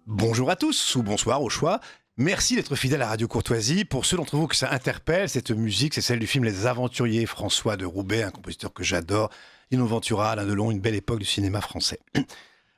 Bonjour à tous, ou bonsoir au choix. Merci d'être fidèle à Radio Courtoisie. Pour ceux d'entre vous que ça interpelle, cette musique, c'est celle du film Les Aventuriers, François de Roubaix, un compositeur que j'adore. Lino Ventura, Alain Delon, une belle époque du cinéma français.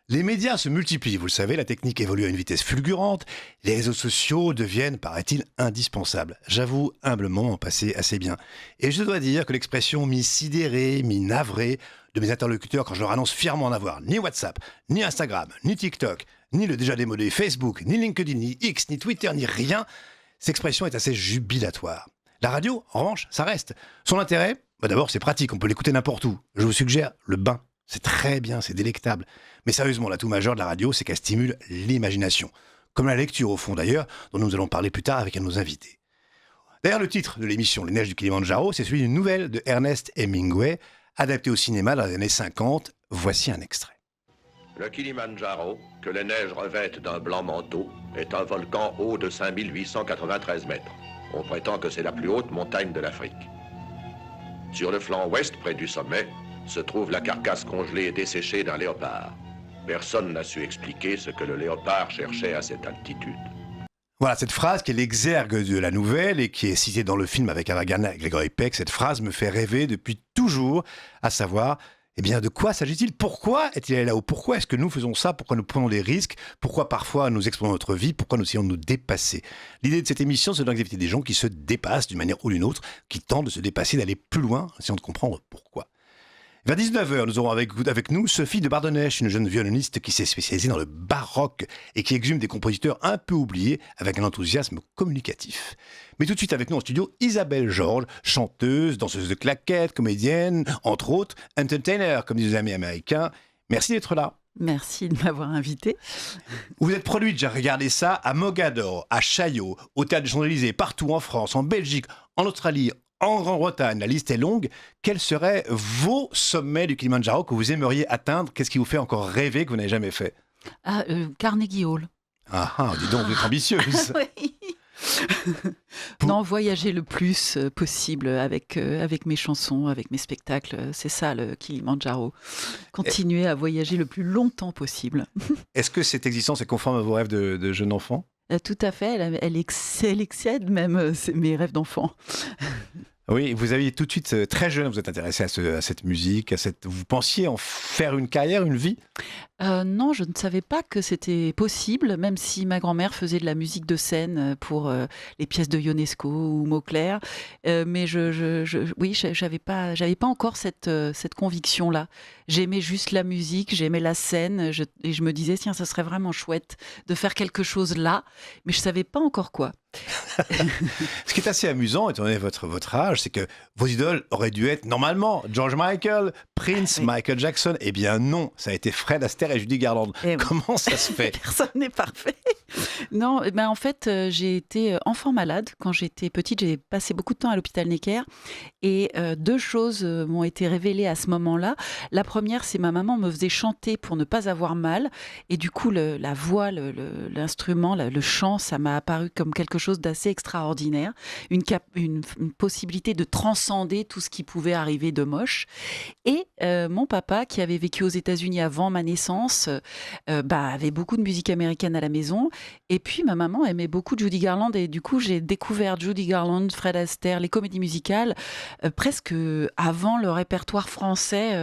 Les médias se multiplient, vous le savez, la technique évolue à une vitesse fulgurante. Les réseaux sociaux deviennent, paraît-il, indispensables. J'avoue humblement en passer assez bien. Et je dois dire que l'expression mi-sidéré, mi-navré de mes interlocuteurs quand je leur annonce fièrement en avoir ni WhatsApp, ni Instagram, ni TikTok, ni le déjà démodé Facebook, ni LinkedIn, ni X, ni Twitter, ni rien, cette expression est assez jubilatoire. La radio, en revanche, ça reste. Son intérêt, d'abord c'est pratique, on peut l'écouter n'importe où. Je vous suggère le bain. C'est très bien, c'est délectable. Mais sérieusement, l'atout majeur de la radio, c'est qu'elle stimule l'imagination. Comme la lecture, au fond d'ailleurs, dont nous allons parler plus tard avec un de nos invités. D'ailleurs, le titre de l'émission Les Neiges du Kilimandjaro, c'est celui d'une nouvelle de Ernest Hemingway, adaptée au cinéma dans les années 50. Voici un extrait. Le Kilimandjaro, que les neiges revêtent d'un blanc manteau, est un volcan haut de 5893 mètres. On prétend que c'est la plus haute montagne de l'Afrique. Sur le flanc ouest, près du sommet, se trouve la carcasse congelée et desséchée d'un léopard. Personne n'a su expliquer ce que le léopard cherchait à cette altitude. Voilà, cette phrase qui est l'exergue de la nouvelle et qui est citée dans le film avec Ava Gardner et Gregory Peck, cette phrase me fait rêver depuis toujours, à savoir, eh bien, de quoi s'agit-il ? Pourquoi est-il allé là-haut ? Pourquoi est-ce que nous faisons ça ? Pourquoi nous prenons des risques ? Pourquoi parfois nous explorons notre vie ? Pourquoi nous essayons de nous dépasser ? L'idée de cette émission, c'est d'inviter des gens qui se dépassent d'une manière ou d'une autre, qui tentent de se dépasser, d'aller plus loin, essayant de comprendre pourquoi. Vers 19h, nous aurons avec nous Sophie de Bardonnèche, une jeune violoniste qui s'est spécialisée dans le baroque et qui exhume des compositeurs un peu oubliés avec un enthousiasme communicatif. Mais tout de suite avec nous en studio, Isabelle Georges, chanteuse, danseuse de claquettes, comédienne, entre autres, entertainer, comme disent les amis américains. Merci d'être là. Merci de m'avoir invité. Vous êtes produite, j'ai regardé ça, à Mogador, à Chaillot, au Théâtre des Champs-Élysées, partout en France, en Belgique, en Australie, en Grande-Bretagne. La liste est longue. Quels seraient vos sommets du Kilimandjaro que vous aimeriez atteindre ? Qu'est-ce qui vous fait encore rêver que vous n'avez jamais fait ? Carnegie Hall. Dis donc, vous êtes ambitieuse. Oui. Non, voyager le plus possible avec mes chansons, avec mes spectacles. C'est ça le Kilimandjaro. Continuer à voyager le plus longtemps possible. Est-ce que cette existence est conforme à vos rêves de jeune enfant ? Tout à fait, elle excède même mes rêves d'enfant. Oui, vous aviez tout de suite, très jeune, vous êtes intéressé à cette musique, vous pensiez en faire une carrière, une vie ? Non, je ne savais pas que c'était possible, même si ma grand-mère faisait de la musique de scène pour les pièces de Ionesco ou Mauclair. Mais j'avais pas encore cette conviction-là. J'aimais juste la musique, j'aimais la scène, et je me disais, tiens, ça serait vraiment chouette de faire quelque chose là, mais je savais pas encore quoi. Ce qui est assez amusant, étant donné votre âge, c'est que vos idoles auraient dû être normalement George Michael, Prince, Michael Jackson. Eh bien non, ça a été Fred Astaire et Judy Garland. Comment ça se fait ? Personne n'est parfait. Non, en fait, j'ai été enfant malade. Quand j'étais petite, j'ai passé beaucoup de temps à l'hôpital Necker. Et deux choses m'ont été révélées à ce moment-là. La première, c'est ma maman me faisait chanter pour ne pas avoir mal. Et du coup, la voix, l'instrument, le chant, ça m'a apparu comme quelque chose d'assez extraordinaire. Une possibilité de transcender tout ce qui pouvait arriver de moche. Et mon papa, qui avait vécu aux États-Unis avant ma naissance, avait beaucoup de musique américaine à la maison. Et puis, ma maman aimait beaucoup Judy Garland. Et du coup, j'ai découvert Judy Garland, Fred Astaire, les comédies musicales, presque avant le répertoire français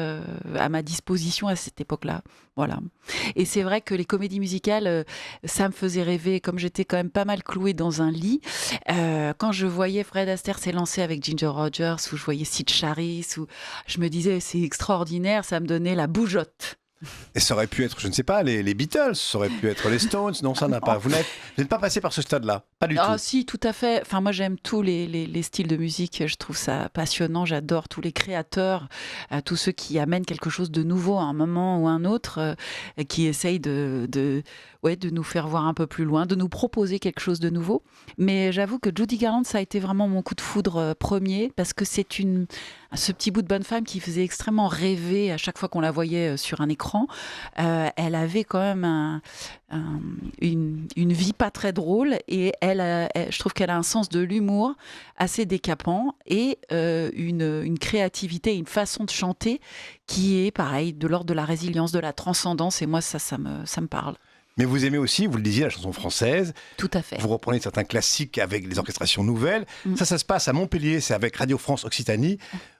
à ma disposition à cette époque-là. Voilà. Et c'est vrai que les comédies musicales, ça me faisait rêver. Comme j'étais quand même pas mal clouée dans un lit, quand je voyais Fred Astaire s'élancer avec Ginger Rogers, ou je voyais Sid Charisse, je me disais, c'est extraordinaire, ça me donnait la bougeotte. Et ça aurait pu être, je ne sais pas, les Beatles, ça aurait pu être les Stones. Non, ça n'a pas. Vous n'êtes pas passé par ce stade-là, pas du tout. Ah si, tout à fait. Enfin, moi, j'aime tous les styles de musique. Je trouve ça passionnant. J'adore tous les créateurs, tous ceux qui amènent quelque chose de nouveau à un moment ou à un autre, qui essayent de nous faire voir un peu plus loin, de nous proposer quelque chose de nouveau. Mais j'avoue que Judy Garland, ça a été vraiment mon coup de foudre premier, parce que c'est ce petit bout de bonne femme qui faisait extrêmement rêver à chaque fois qu'on la voyait sur un écran. Elle avait quand même une vie pas très drôle, et je trouve qu'elle a un sens de l'humour assez décapant, et une créativité, une façon de chanter qui est pareil, de l'ordre de la résilience, de la transcendance, et moi ça me parle. Mais vous aimez aussi, vous le disiez, la chanson française. Tout à fait. Vous reprenez certains classiques avec les orchestrations nouvelles. Mm. Ça se passe à Montpellier, c'est avec Radio France Occitanie.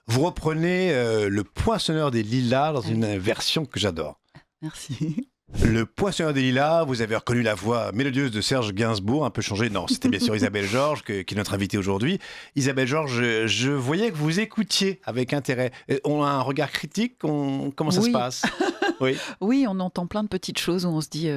Vous reprenez le Poinçonneur des Lilas dans une version que j'adore. Merci. Le Poinçonneur des Lilas, vous avez reconnu la voix mélodieuse de Serge Gainsbourg, un peu changée. Non, c'était bien sûr Isabelle Georges, qui est notre invitée aujourd'hui. Isabelle Georges, je voyais que vous écoutiez avec intérêt. On a un regard critique, comment ça se passe? Oui. Oui, on entend plein de petites choses où on se dit,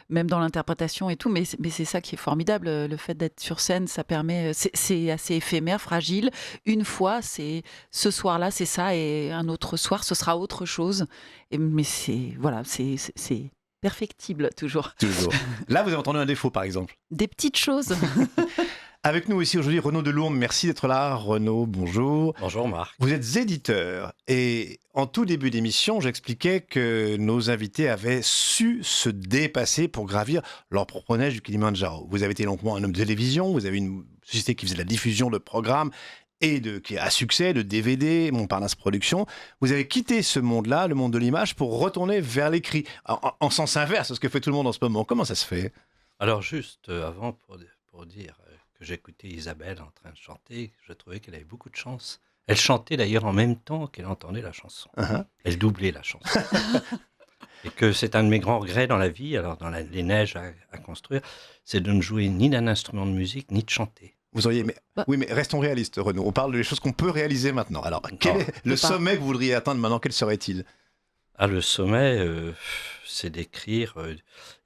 même dans l'interprétation et tout, mais c'est ça qui est formidable. Le fait d'être sur scène, ça permet. C'est assez éphémère, fragile. Une fois, c'est ce soir-là, c'est ça, et un autre soir, ce sera autre chose. Mais c'est perfectible toujours. Toujours. Là, vous avez entendu un défaut, par exemple. Des petites choses. Avec nous ici aujourd'hui, Renaud Delourme. Merci d'être là. Renaud, bonjour. Bonjour Marc. Vous êtes éditeur et en tout début d'émission, j'expliquais que nos invités avaient su se dépasser pour gravir leur propre neige du Kilimandjaro. Vous avez été longuement un homme de télévision, vous avez une société qui faisait de la diffusion de programmes et qui est à succès, de DVD, Montparnasse Productions. Vous avez quitté ce monde-là, le monde de l'image, pour retourner vers l'écrit, en sens inverse, ce que fait tout le monde en ce moment. Comment ça se fait? Alors juste avant, pour dire que j'écoutais Isabelle en train de chanter, je trouvais qu'elle avait beaucoup de chance. Elle chantait d'ailleurs en même temps qu'elle entendait la chanson. Uh-huh. Elle doublait la chanson. Et que c'est un de mes grands regrets dans la vie, alors dans les neiges à construire, c'est de ne jouer ni d'un instrument de musique, ni de chanter. Vous auriez, oui, mais restons réalistes, Renaud. On parle des choses qu'on peut réaliser maintenant. Alors, quel est le sommet que vous voudriez atteindre maintenant? Quel serait-il? Le sommet, c'est d'écrire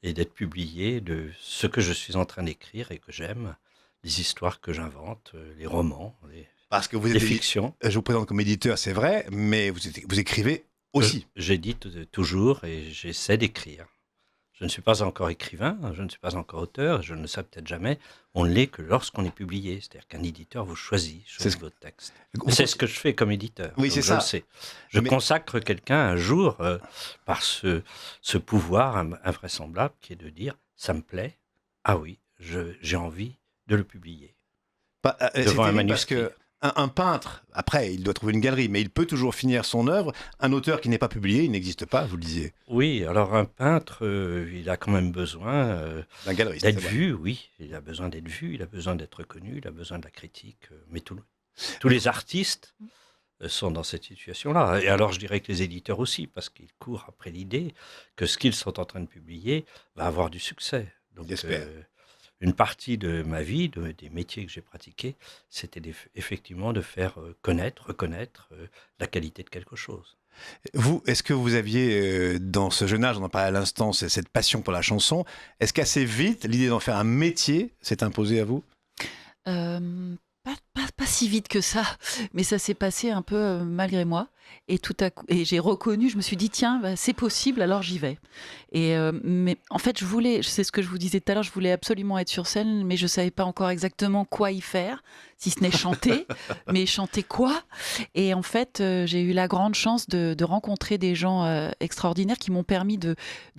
et d'être publié de ce que je suis en train d'écrire et que j'aime, les histoires que j'invente, les romans, Parce que vous les êtes fictions. Je vous présente comme éditeur, c'est vrai, mais vous écrivez aussi. J'édite toujours et j'essaie d'écrire. Je ne suis pas encore écrivain, je ne suis pas encore auteur, je ne le serai peut-être jamais. On ne l'est que lorsqu'on est publié. C'est-à-dire qu'un éditeur vous choisit votre texte. C'est ce que je fais comme éditeur. Oui, c'est ça. Je le sais. Je consacre quelqu'un un jour par ce pouvoir invraisemblable qui est de dire « ça me plaît, ah oui, j'ai envie de le publier ». Devant un manuscrit. Parce que un peintre, après, il doit trouver une galerie, mais il peut toujours finir son œuvre. Un auteur qui n'est pas publié, il n'existe pas, vous le disiez. Oui, alors un peintre, il a quand même besoin d'un galeriste, d'être vu, oui. Il a besoin d'être vu, il a besoin d'être reconnu, il a besoin de la critique. Mais tous les artistes sont dans cette situation-là. Et alors je dirais que les éditeurs aussi, parce qu'ils courent après l'idée que ce qu'ils sont en train de publier va avoir du succès. Donc, j'espère. Une partie de ma vie, des métiers que j'ai pratiqués, c'était effectivement de faire reconnaître la qualité de quelque chose. Vous, est-ce que vous aviez, dans ce jeune âge, on en parlait à l'instant, cette passion pour la chanson, est-ce qu'assez vite, l'idée d'en faire un métier s'est imposée à vous? Pas si vite que ça, mais ça s'est passé un peu malgré moi. Et tout à coup, et j'ai reconnu, je me suis dit, tiens, c'est possible, alors j'y vais. Mais en fait, c'est ce que je vous disais tout à l'heure, je voulais absolument être sur scène, mais je ne savais pas encore exactement quoi y faire, si ce n'est chanter. Mais chanter quoi? Et en fait, j'ai eu la grande chance de rencontrer des gens extraordinaires qui m'ont permis de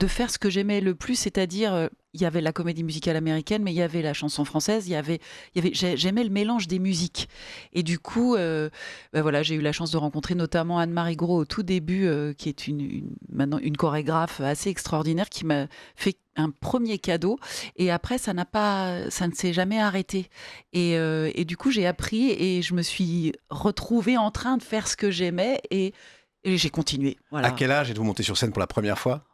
faire ce que j'aimais le plus, c'est-à-dire... il y avait la comédie musicale américaine, mais il y avait la chanson française, j'aimais le mélange des musiques. Et du coup, voilà, j'ai eu la chance de rencontrer notamment Anne-Marie Gros au tout début, qui est maintenant une chorégraphe assez extraordinaire, qui m'a fait un premier cadeau. Et après, ça ne s'est jamais arrêté. Et du coup, j'ai appris et je me suis retrouvée en train de faire ce que j'aimais et j'ai continué. Voilà. À quel âge êtes-vous montée sur scène pour la première fois?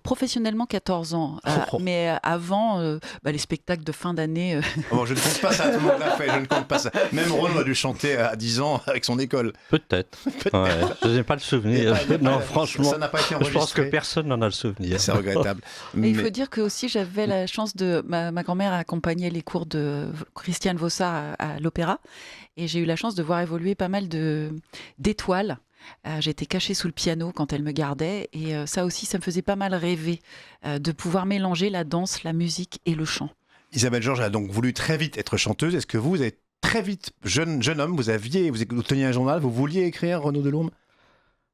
Professionnellement 14 ans, mais avant les spectacles de fin d'année. Bon, je ne compte pas ça, tout le monde l'a fait, je ne compte pas ça. Même Renaud a dû chanter à 10 ans avec son école. Peut-être. Ouais, je n'ai pas le souvenir. Non, franchement, ça n'a pas été enregistré. Je pense que personne n'en a le souvenir. C'est regrettable. Mais il faut dire que aussi j'avais la chance ma grand-mère accompagnait les cours de Christiane Vossard à l'opéra, et j'ai eu la chance de voir évoluer pas mal d'étoiles. J'étais cachée sous le piano quand elle me gardait, et ça aussi, ça me faisait pas mal rêver de pouvoir mélanger la danse, la musique et le chant. Isabelle Georges a donc voulu très vite être chanteuse. Est-ce que vous avez très vite, jeune homme, vous teniez un journal, vous vouliez écrire, Renaud Delourme?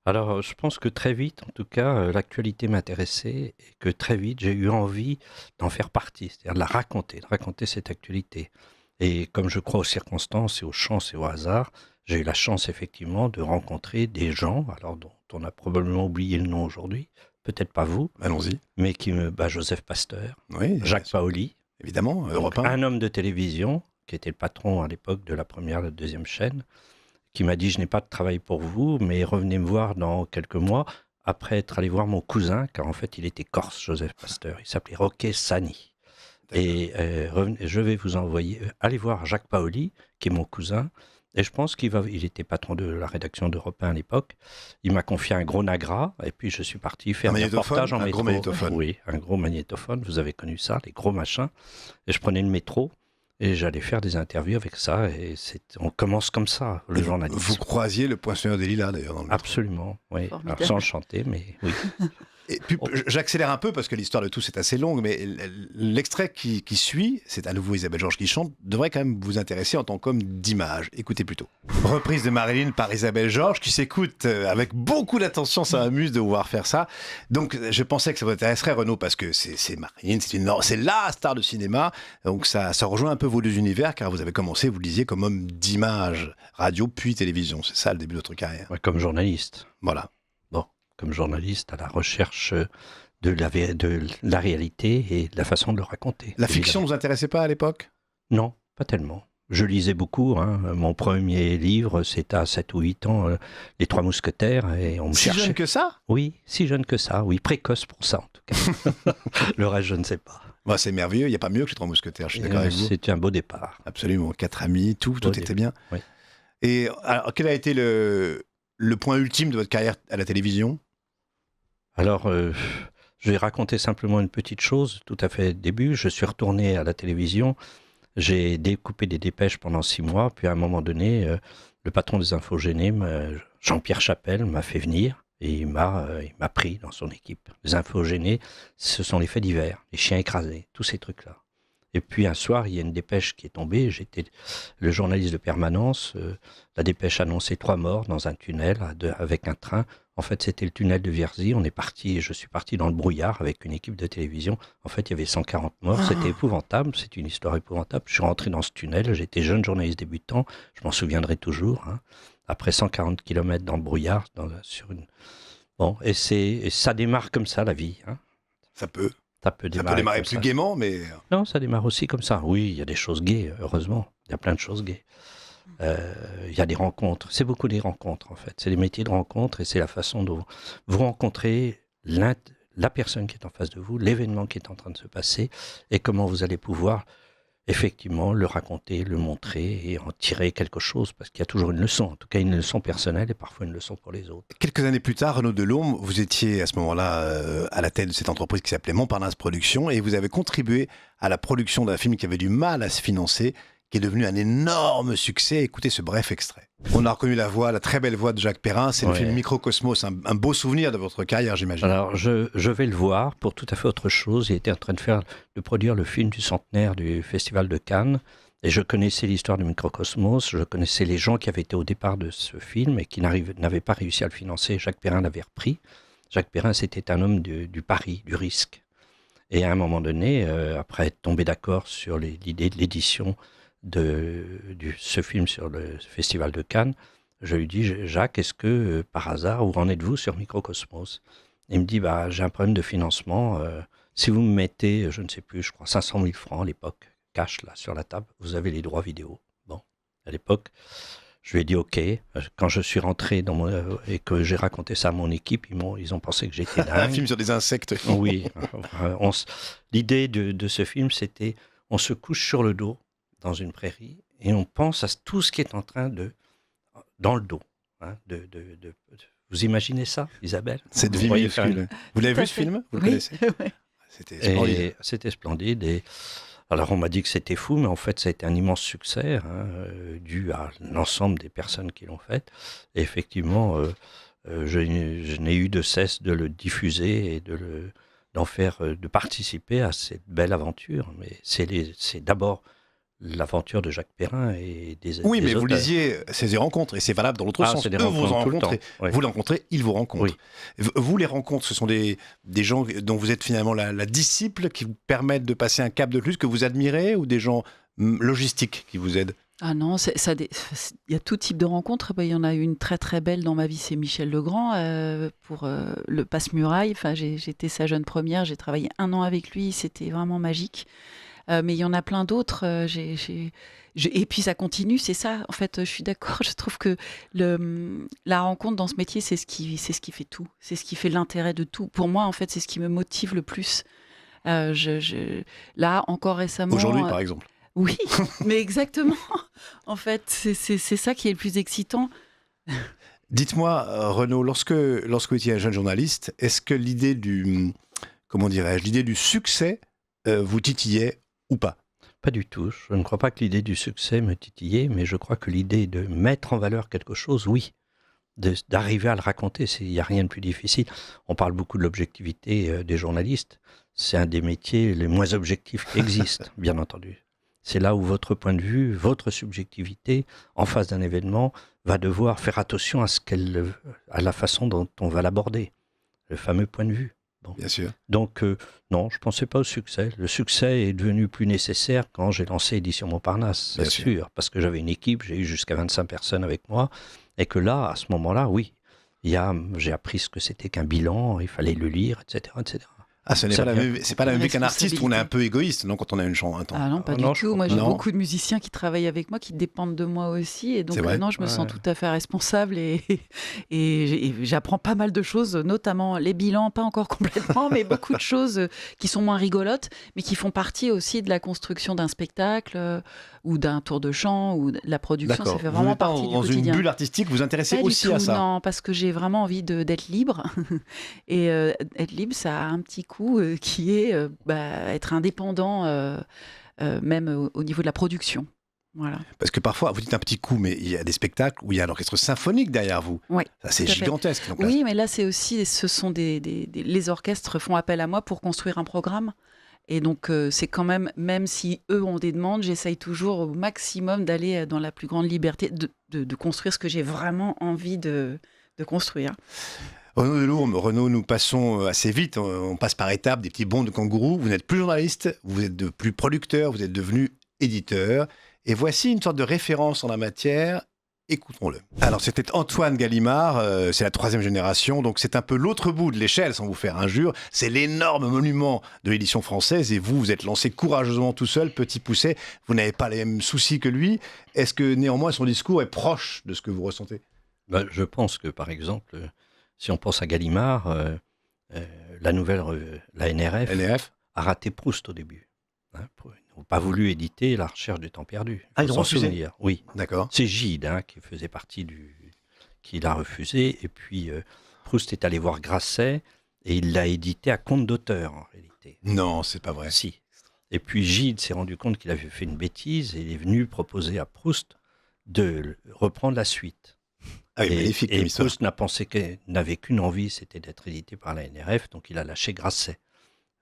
Alors, je pense que très vite, en tout cas, l'actualité m'intéressait et que très vite, j'ai eu envie d'en faire partie, c'est-à-dire de raconter cette actualité. Et comme je crois aux circonstances et aux chances et au hasard, j'ai eu la chance effectivement de rencontrer des gens, alors dont on a probablement oublié le nom aujourd'hui, peut-être pas vous, Allons-y. mais Joseph Pasteur, Oui, Jacques Paoli, évidemment, Europe 1. un homme de télévision, qui était le patron à l'époque de la première et la deuxième chaîne, qui m'a dit « Je n'ai pas de travail pour vous, mais revenez me voir dans quelques mois », après être allé voir mon cousin, car en fait il était corse, Joseph Pasteur, il s'appelait Roque Sani. Et je vais vous envoyer, allez voir Jacques Paoli, qui est mon cousin, et je pense il était patron de la rédaction d'Europe 1 à l'époque. Il m'a confié un gros Nagra, et puis je suis parti faire un reportage en métro. Gros magnétophone. Oui, un gros magnétophone, vous avez connu ça, les gros machins. Et je prenais le métro, et j'allais faire des interviews avec ça, et on commence comme ça, le journalisme. Vous croisiez le Poinçonneur des Lilas, d'ailleurs, dans le métro. Absolument, oui. Alors, sans le chanter, mais oui. Et puis, j'accélère un peu parce que l'histoire de tous est assez longue, mais l'extrait qui suit, c'est à nouveau Isabelle Georges qui chante, devrait quand même vous intéresser en tant qu'homme d'image. Écoutez plutôt. Reprise de Marilyn par Isabelle Georges qui s'écoute avec beaucoup d'attention, ça m'amuse de vous voir faire ça. Donc je pensais que ça vous intéresserait, Renaud, parce que c'est Marilyn, c'est la star de cinéma, donc ça rejoint un peu vos deux univers, car vous avez commencé, vous le disiez, comme homme d'image, radio puis télévision. C'est ça le début de votre carrière. Ouais, comme journaliste. Voilà. Comme journaliste à la recherche de la réalité et de la façon de le raconter. La fiction ne vous intéressait pas à l'époque ? Non, pas tellement. Je lisais beaucoup. Mon premier livre, c'était à 7 ou 8 ans, Les Trois Mousquetaires. Et on me cherchait. Si jeune que ça ? Oui, si jeune que ça. Oui, précoce pour ça en tout cas. Le reste, je ne sais pas. Bah, c'est merveilleux, il n'y a pas mieux que Les Trois Mousquetaires, je suis d'accord avec vous. C'était un beau départ. Absolument, 4 amis, tout était bien. Oui. Et alors, quel a été le point ultime de votre carrière à la télévision ? Alors, je vais raconter simplement une petite chose, tout à fait début. Je suis retourné à la télévision, j'ai découpé des dépêches pendant 6 mois, puis à un moment donné, le patron des Infogénés, Jean-Pierre Chapelle, m'a fait venir et il m'a pris dans son équipe. Les Infogénés, ce sont les faits divers, les chiens écrasés, tous ces trucs-là. Et puis un soir, il y a une dépêche qui est tombée, j'étais le journaliste de permanence, la dépêche annonçait 3 morts dans un tunnel avec un train. En fait, c'était le tunnel de Vierzy. Je suis parti dans le brouillard avec une équipe de télévision. En fait, il y avait 140 morts. C'était épouvantable. C'est une histoire épouvantable. Je suis rentré dans ce tunnel. J'étais jeune journaliste débutant. Je m'en souviendrai toujours. Après 140 km dans le brouillard, Bon, et ça démarre comme ça, la vie. Ça peut démarrer plus gaiement, mais... Non, ça démarre aussi comme ça. Oui, il y a des choses gaies, heureusement. Il y a plein de choses gaies. Il y a des rencontres. C'est beaucoup des rencontres, en fait. C'est des métiers de rencontre et c'est la façon dont vous rencontrez la personne qui est en face de vous, l'événement qui est en train de se passer et comment vous allez pouvoir effectivement le raconter, le montrer et en tirer quelque chose parce qu'il y a toujours une leçon. En tout cas, une leçon personnelle et parfois une leçon pour les autres. Quelques années plus tard, Renaud Delhomme, vous étiez à ce moment-là à la tête de cette entreprise qui s'appelait Montparnasse Productions et vous avez contribué à la production d'un film qui avait du mal à se financer, qui est devenu un énorme succès. Écoutez ce bref extrait. On a reconnu la très belle voix de Jacques Perrin. C'est le film Microcosmos, un beau souvenir de votre carrière, j'imagine. Alors, je vais le voir pour tout à fait autre chose. Il était en train de produire le film du centenaire du Festival de Cannes. Et je connaissais l'histoire de Microcosmos. Je connaissais les gens qui avaient été au départ de ce film et qui n'avaient pas réussi à le financer. Jacques Perrin l'avait repris. Jacques Perrin, c'était un homme du pari, du risque. Et à un moment donné, après être tombé d'accord sur l'idée de l'édition de ce film sur le Festival de Cannes, je lui dis « Jacques, est-ce que, par hasard, où en êtes-vous sur Microcosmos ?» Il me dit « J'ai un problème de financement. Si vous me mettez, je ne sais plus, je crois 500 000 francs à l'époque, cash là, sur la table, vous avez les droits vidéo. » Bon, à l'époque, je lui ai dit « Ok. » Quand je suis rentré et que j'ai raconté ça à mon équipe, ils ont pensé que j'étais dingue. Un film sur des insectes. Oui. L'idée de ce film, c'était on se couche sur le dos dans une prairie, et on pense à tout ce qui est en train dans le dos. Vous imaginez ça, Isabelle? Cette vie minuscule. Vous l'avez vu ce film? Vous le connaissez? Oui. C'était splendide. C'était splendide. Et alors on m'a dit que c'était fou, mais en fait ça a été un immense succès, dû à l'ensemble des personnes qui l'ont fait. Et effectivement, je n'ai eu de cesse de le diffuser et de participer à cette belle aventure. Mais c'est d'abord l'aventure de Jacques Perrin et des Oui, mais autres. vous lisiez ces rencontres, et c'est valable dans l'autre sens. C'est des Eux vous en rencontrez. Oui. Vous les rencontrez, ils vous rencontrent. Oui. Vous, les rencontres, ce sont des gens dont vous êtes finalement la disciple, qui vous permettent de passer un cap de plus, que vous admirez, ou des gens logistiques qui vous aident? Ah non, il y a tout type de rencontres. Bah, il y en a une très très belle dans ma vie, c'est Michel Legrand pour le Passe-Muraille. Enfin, j'étais sa jeune première, j'ai travaillé 1 an avec lui, c'était vraiment magique. Mais il y en a plein d'autres. Et puis ça continue, c'est ça. En fait, je suis d'accord. Je trouve que la rencontre dans ce métier, c'est ce qui fait tout. C'est ce qui fait l'intérêt de tout. Pour moi, en fait, c'est ce qui me motive le plus. Là, encore récemment. Aujourd'hui, par exemple. Oui, mais exactement. En fait, c'est ça qui est le plus excitant. Dites-moi, Renaud, lorsque vous étiez un jeune journaliste, est-ce que l'idée l'idée du succès vous titillait ou pas? Pas du tout. Je ne crois pas que l'idée du succès me titillait, mais je crois que l'idée de mettre en valeur quelque chose, oui. D'arriver à le raconter, il n'y a rien de plus difficile. On parle beaucoup de l'objectivité des journalistes. C'est un des métiers les moins objectifs qui existent, bien entendu. C'est là où votre point de vue, votre subjectivité, en face d'un événement, va devoir faire attention à la façon dont on va l'aborder. Le fameux point de vue. Bon. Bien sûr. Donc, non, je ne pensais pas au succès. Le succès est devenu plus nécessaire quand j'ai lancé Édition Montparnasse, c'est sûr. Parce que j'avais une équipe, j'ai eu jusqu'à 25 personnes avec moi. Et que là, à ce moment-là, oui, j'ai appris ce que c'était qu'un bilan, il fallait le lire, etc. etc. Ah, c'est pas la même vie qu'un artiste où on est un peu égoïste, non, quand on a une chambre. Ah non, pas du tout. Moi, j'ai beaucoup de musiciens qui travaillent avec moi, qui dépendent de moi aussi. Et donc, non, je me sens tout à fait responsable et j'apprends pas mal de choses, notamment les bilans, pas encore complètement, mais beaucoup de choses qui sont moins rigolotes, mais qui font partie aussi de la construction d'un spectacle ou d'un tour de chant ou de la production. Ça fait vraiment partie du quotidien. Dans une bulle artistique, vous vous intéressez pas aussi à ça? Non, parce que j'ai vraiment envie d'être libre. Et être libre, ça a un petit coup qui est être indépendant, même au niveau de la production. Voilà. Parce que parfois, vous dites un petit coup, mais il y a des spectacles où il y a un orchestre symphonique derrière vous. Oui, ça, c'est gigantesque. Donc, oui, mais là, c'est aussi, ce sont les orchestres font appel à moi pour construire un programme. Et donc, c'est quand même si eux ont des demandes, j'essaye toujours au maximum d'aller dans la plus grande liberté, de construire ce que j'ai vraiment envie de construire. Renaud, nous passons assez vite, on passe par étapes, des petits bonds de kangourou. Vous n'êtes plus journaliste, vous êtes plus producteur, vous êtes devenu éditeur. Et voici une sorte de référence en la matière. Écoutons-le. Alors, c'était Antoine Gallimard, c'est la 3e génération, donc c'est un peu l'autre bout de l'échelle, sans vous faire injure. C'est l'énorme monument de l'édition française, et vous êtes lancé courageusement tout seul, petit pousset. Vous n'avez pas les mêmes soucis que lui. Est-ce que néanmoins son discours est proche de ce que vous ressentez? Je pense que, par exemple, si on pense à Gallimard, la NRF a raté Proust au début. Ils n'ont pas voulu éditer La Recherche du temps perdu. Ah, ils ont refusé? Oui. D'accord. C'est Gide qui faisait partie qui l'a refusé. Et puis, Proust est allé voir Grasset et il l'a édité à compte d'auteur, en réalité. Non, c'est pas vrai. Si. Et puis, Gide s'est rendu compte qu'il avait fait une bêtise et il est venu proposer à Proust de reprendre la suite. Ah oui, magnifique et histoire. Proust n'avait qu'une envie, c'était d'être édité par la NRF, donc il a lâché Grasset.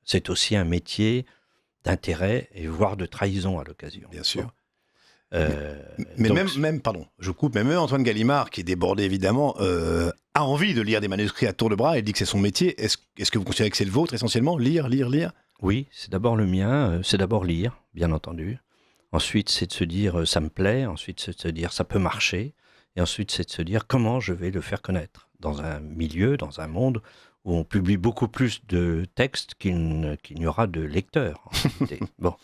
C'est aussi un métier d'intérêt et voire de trahison à l'occasion. Bien sûr. Mais donc, même, pardon, je coupe, mais même Antoine Gallimard, qui est débordé évidemment, a envie de lire des manuscrits à tour de bras et dit que c'est son métier. Est-ce que vous considérez que c'est le vôtre essentiellement? Lire? Oui, c'est d'abord le mien, c'est d'abord lire, bien entendu. Ensuite, c'est de se dire ça me plaît, ensuite c'est de se dire ça peut marcher, et ensuite c'est de se dire comment je vais le faire connaître dans un milieu, dans un monde où on publie beaucoup plus de textes qu'il n'y aura de lecteurs. En réalité. Bon.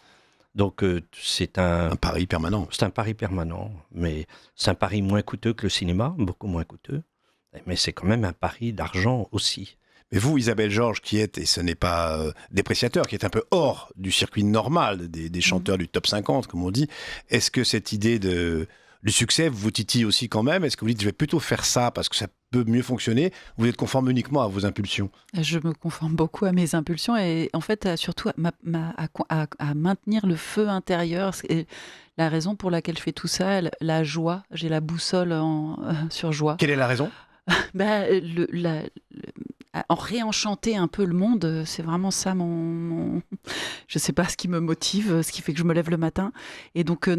Donc c'est un pari permanent. C'est un pari permanent, mais c'est un pari moins coûteux que le cinéma, beaucoup moins coûteux, mais c'est quand même un pari d'argent aussi. Mais vous, Isabelle Georges, qui êtes, et ce n'est pas dépréciateur, qui est un peu hors du circuit normal des chanteurs du top 50, comme on dit, est-ce que cette idée du succès vous titille aussi quand même? Est-ce que vous dites, je vais plutôt faire ça parce que ça peut mieux fonctionner? Vous êtes conforme uniquement à vos impulsions? Je me conforme beaucoup à mes impulsions et en fait, surtout à maintenir le feu intérieur. Et la raison pour laquelle je fais tout ça, la joie, j'ai la boussole sur joie. Quelle est la raison? En réenchanter un peu le monde, c'est vraiment ça je sais pas, ce qui me motive, ce qui fait que je me lève le matin. Et donc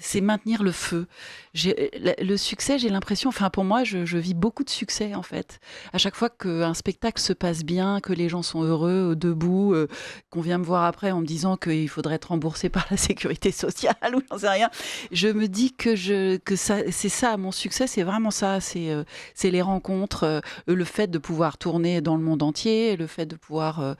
C'est maintenir le feu. Le succès, j'ai l'impression, enfin pour moi, je vis beaucoup de succès en fait. À chaque fois qu'un spectacle se passe bien, que les gens sont heureux, debout, qu'on vient me voir après en me disant qu'il faudrait être remboursé par la sécurité sociale ou j'en sais rien, je me dis que c'est ça, mon succès, c'est vraiment ça. C'est les rencontres, le fait de pouvoir tourner dans le monde entier, le fait de pouvoir...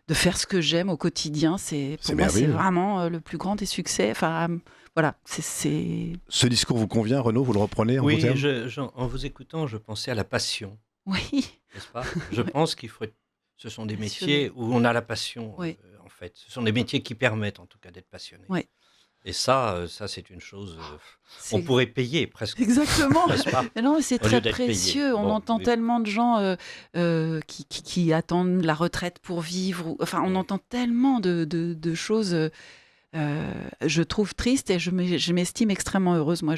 de faire ce que j'aime au quotidien, pour moi, c'est vraiment le plus grand des succès. Enfin, voilà, c'est... Ce discours vous convient, Renaud? Vous le reprenez en vos termes? En vous écoutant, je pensais à la passion. Oui. N'est-ce pas? Je pense qu'il faut... Ce sont des métiers où on a la passion, oui. En fait. Ce sont des métiers qui permettent, en tout cas, d'être passionné. Oui. Et ça, c'est une chose... on pourrait payer presque. Exactement. N'est-ce pas? Non, c'est très précieux. On entend tellement de gens qui attendent la retraite pour vivre. Enfin, on entend tellement de choses... je trouve triste et je m'estime extrêmement heureuse. Moi,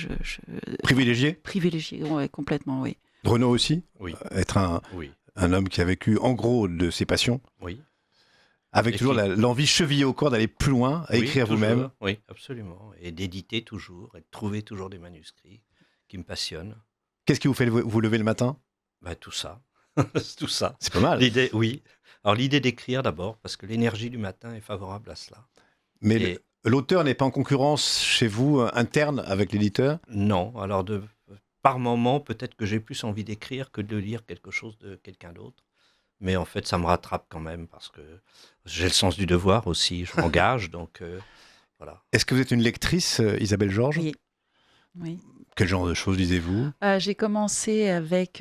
Privilégiée? Privilégiée, ouais, complètement, oui. Renaud aussi? Oui. Être un homme qui a vécu en gros de ses passions? Oui. Avec toujours l'envie chevillée au corps d'aller plus loin, à écrire vous-même? Oui, absolument. Et d'éditer toujours, et de trouver toujours des manuscrits qui me passionnent. Qu'est-ce qui vous fait vous lever le matin? Tout ça. Tout ça. C'est pas mal. Oui. Alors l'idée d'écrire d'abord, parce que l'énergie du matin est favorable à cela. Mais l'auteur n'est pas en concurrence chez vous, interne, avec l'éditeur? Non. Alors, par moment, peut-être que j'ai plus envie d'écrire que de lire quelque chose de quelqu'un d'autre. Mais en fait, ça me rattrape quand même, parce que j'ai le sens du devoir aussi. Je m'engage, donc voilà. Est-ce que vous êtes une lectrice, Isabelle Georges? Oui. Quel genre de choses lisez-vous? J'ai commencé avec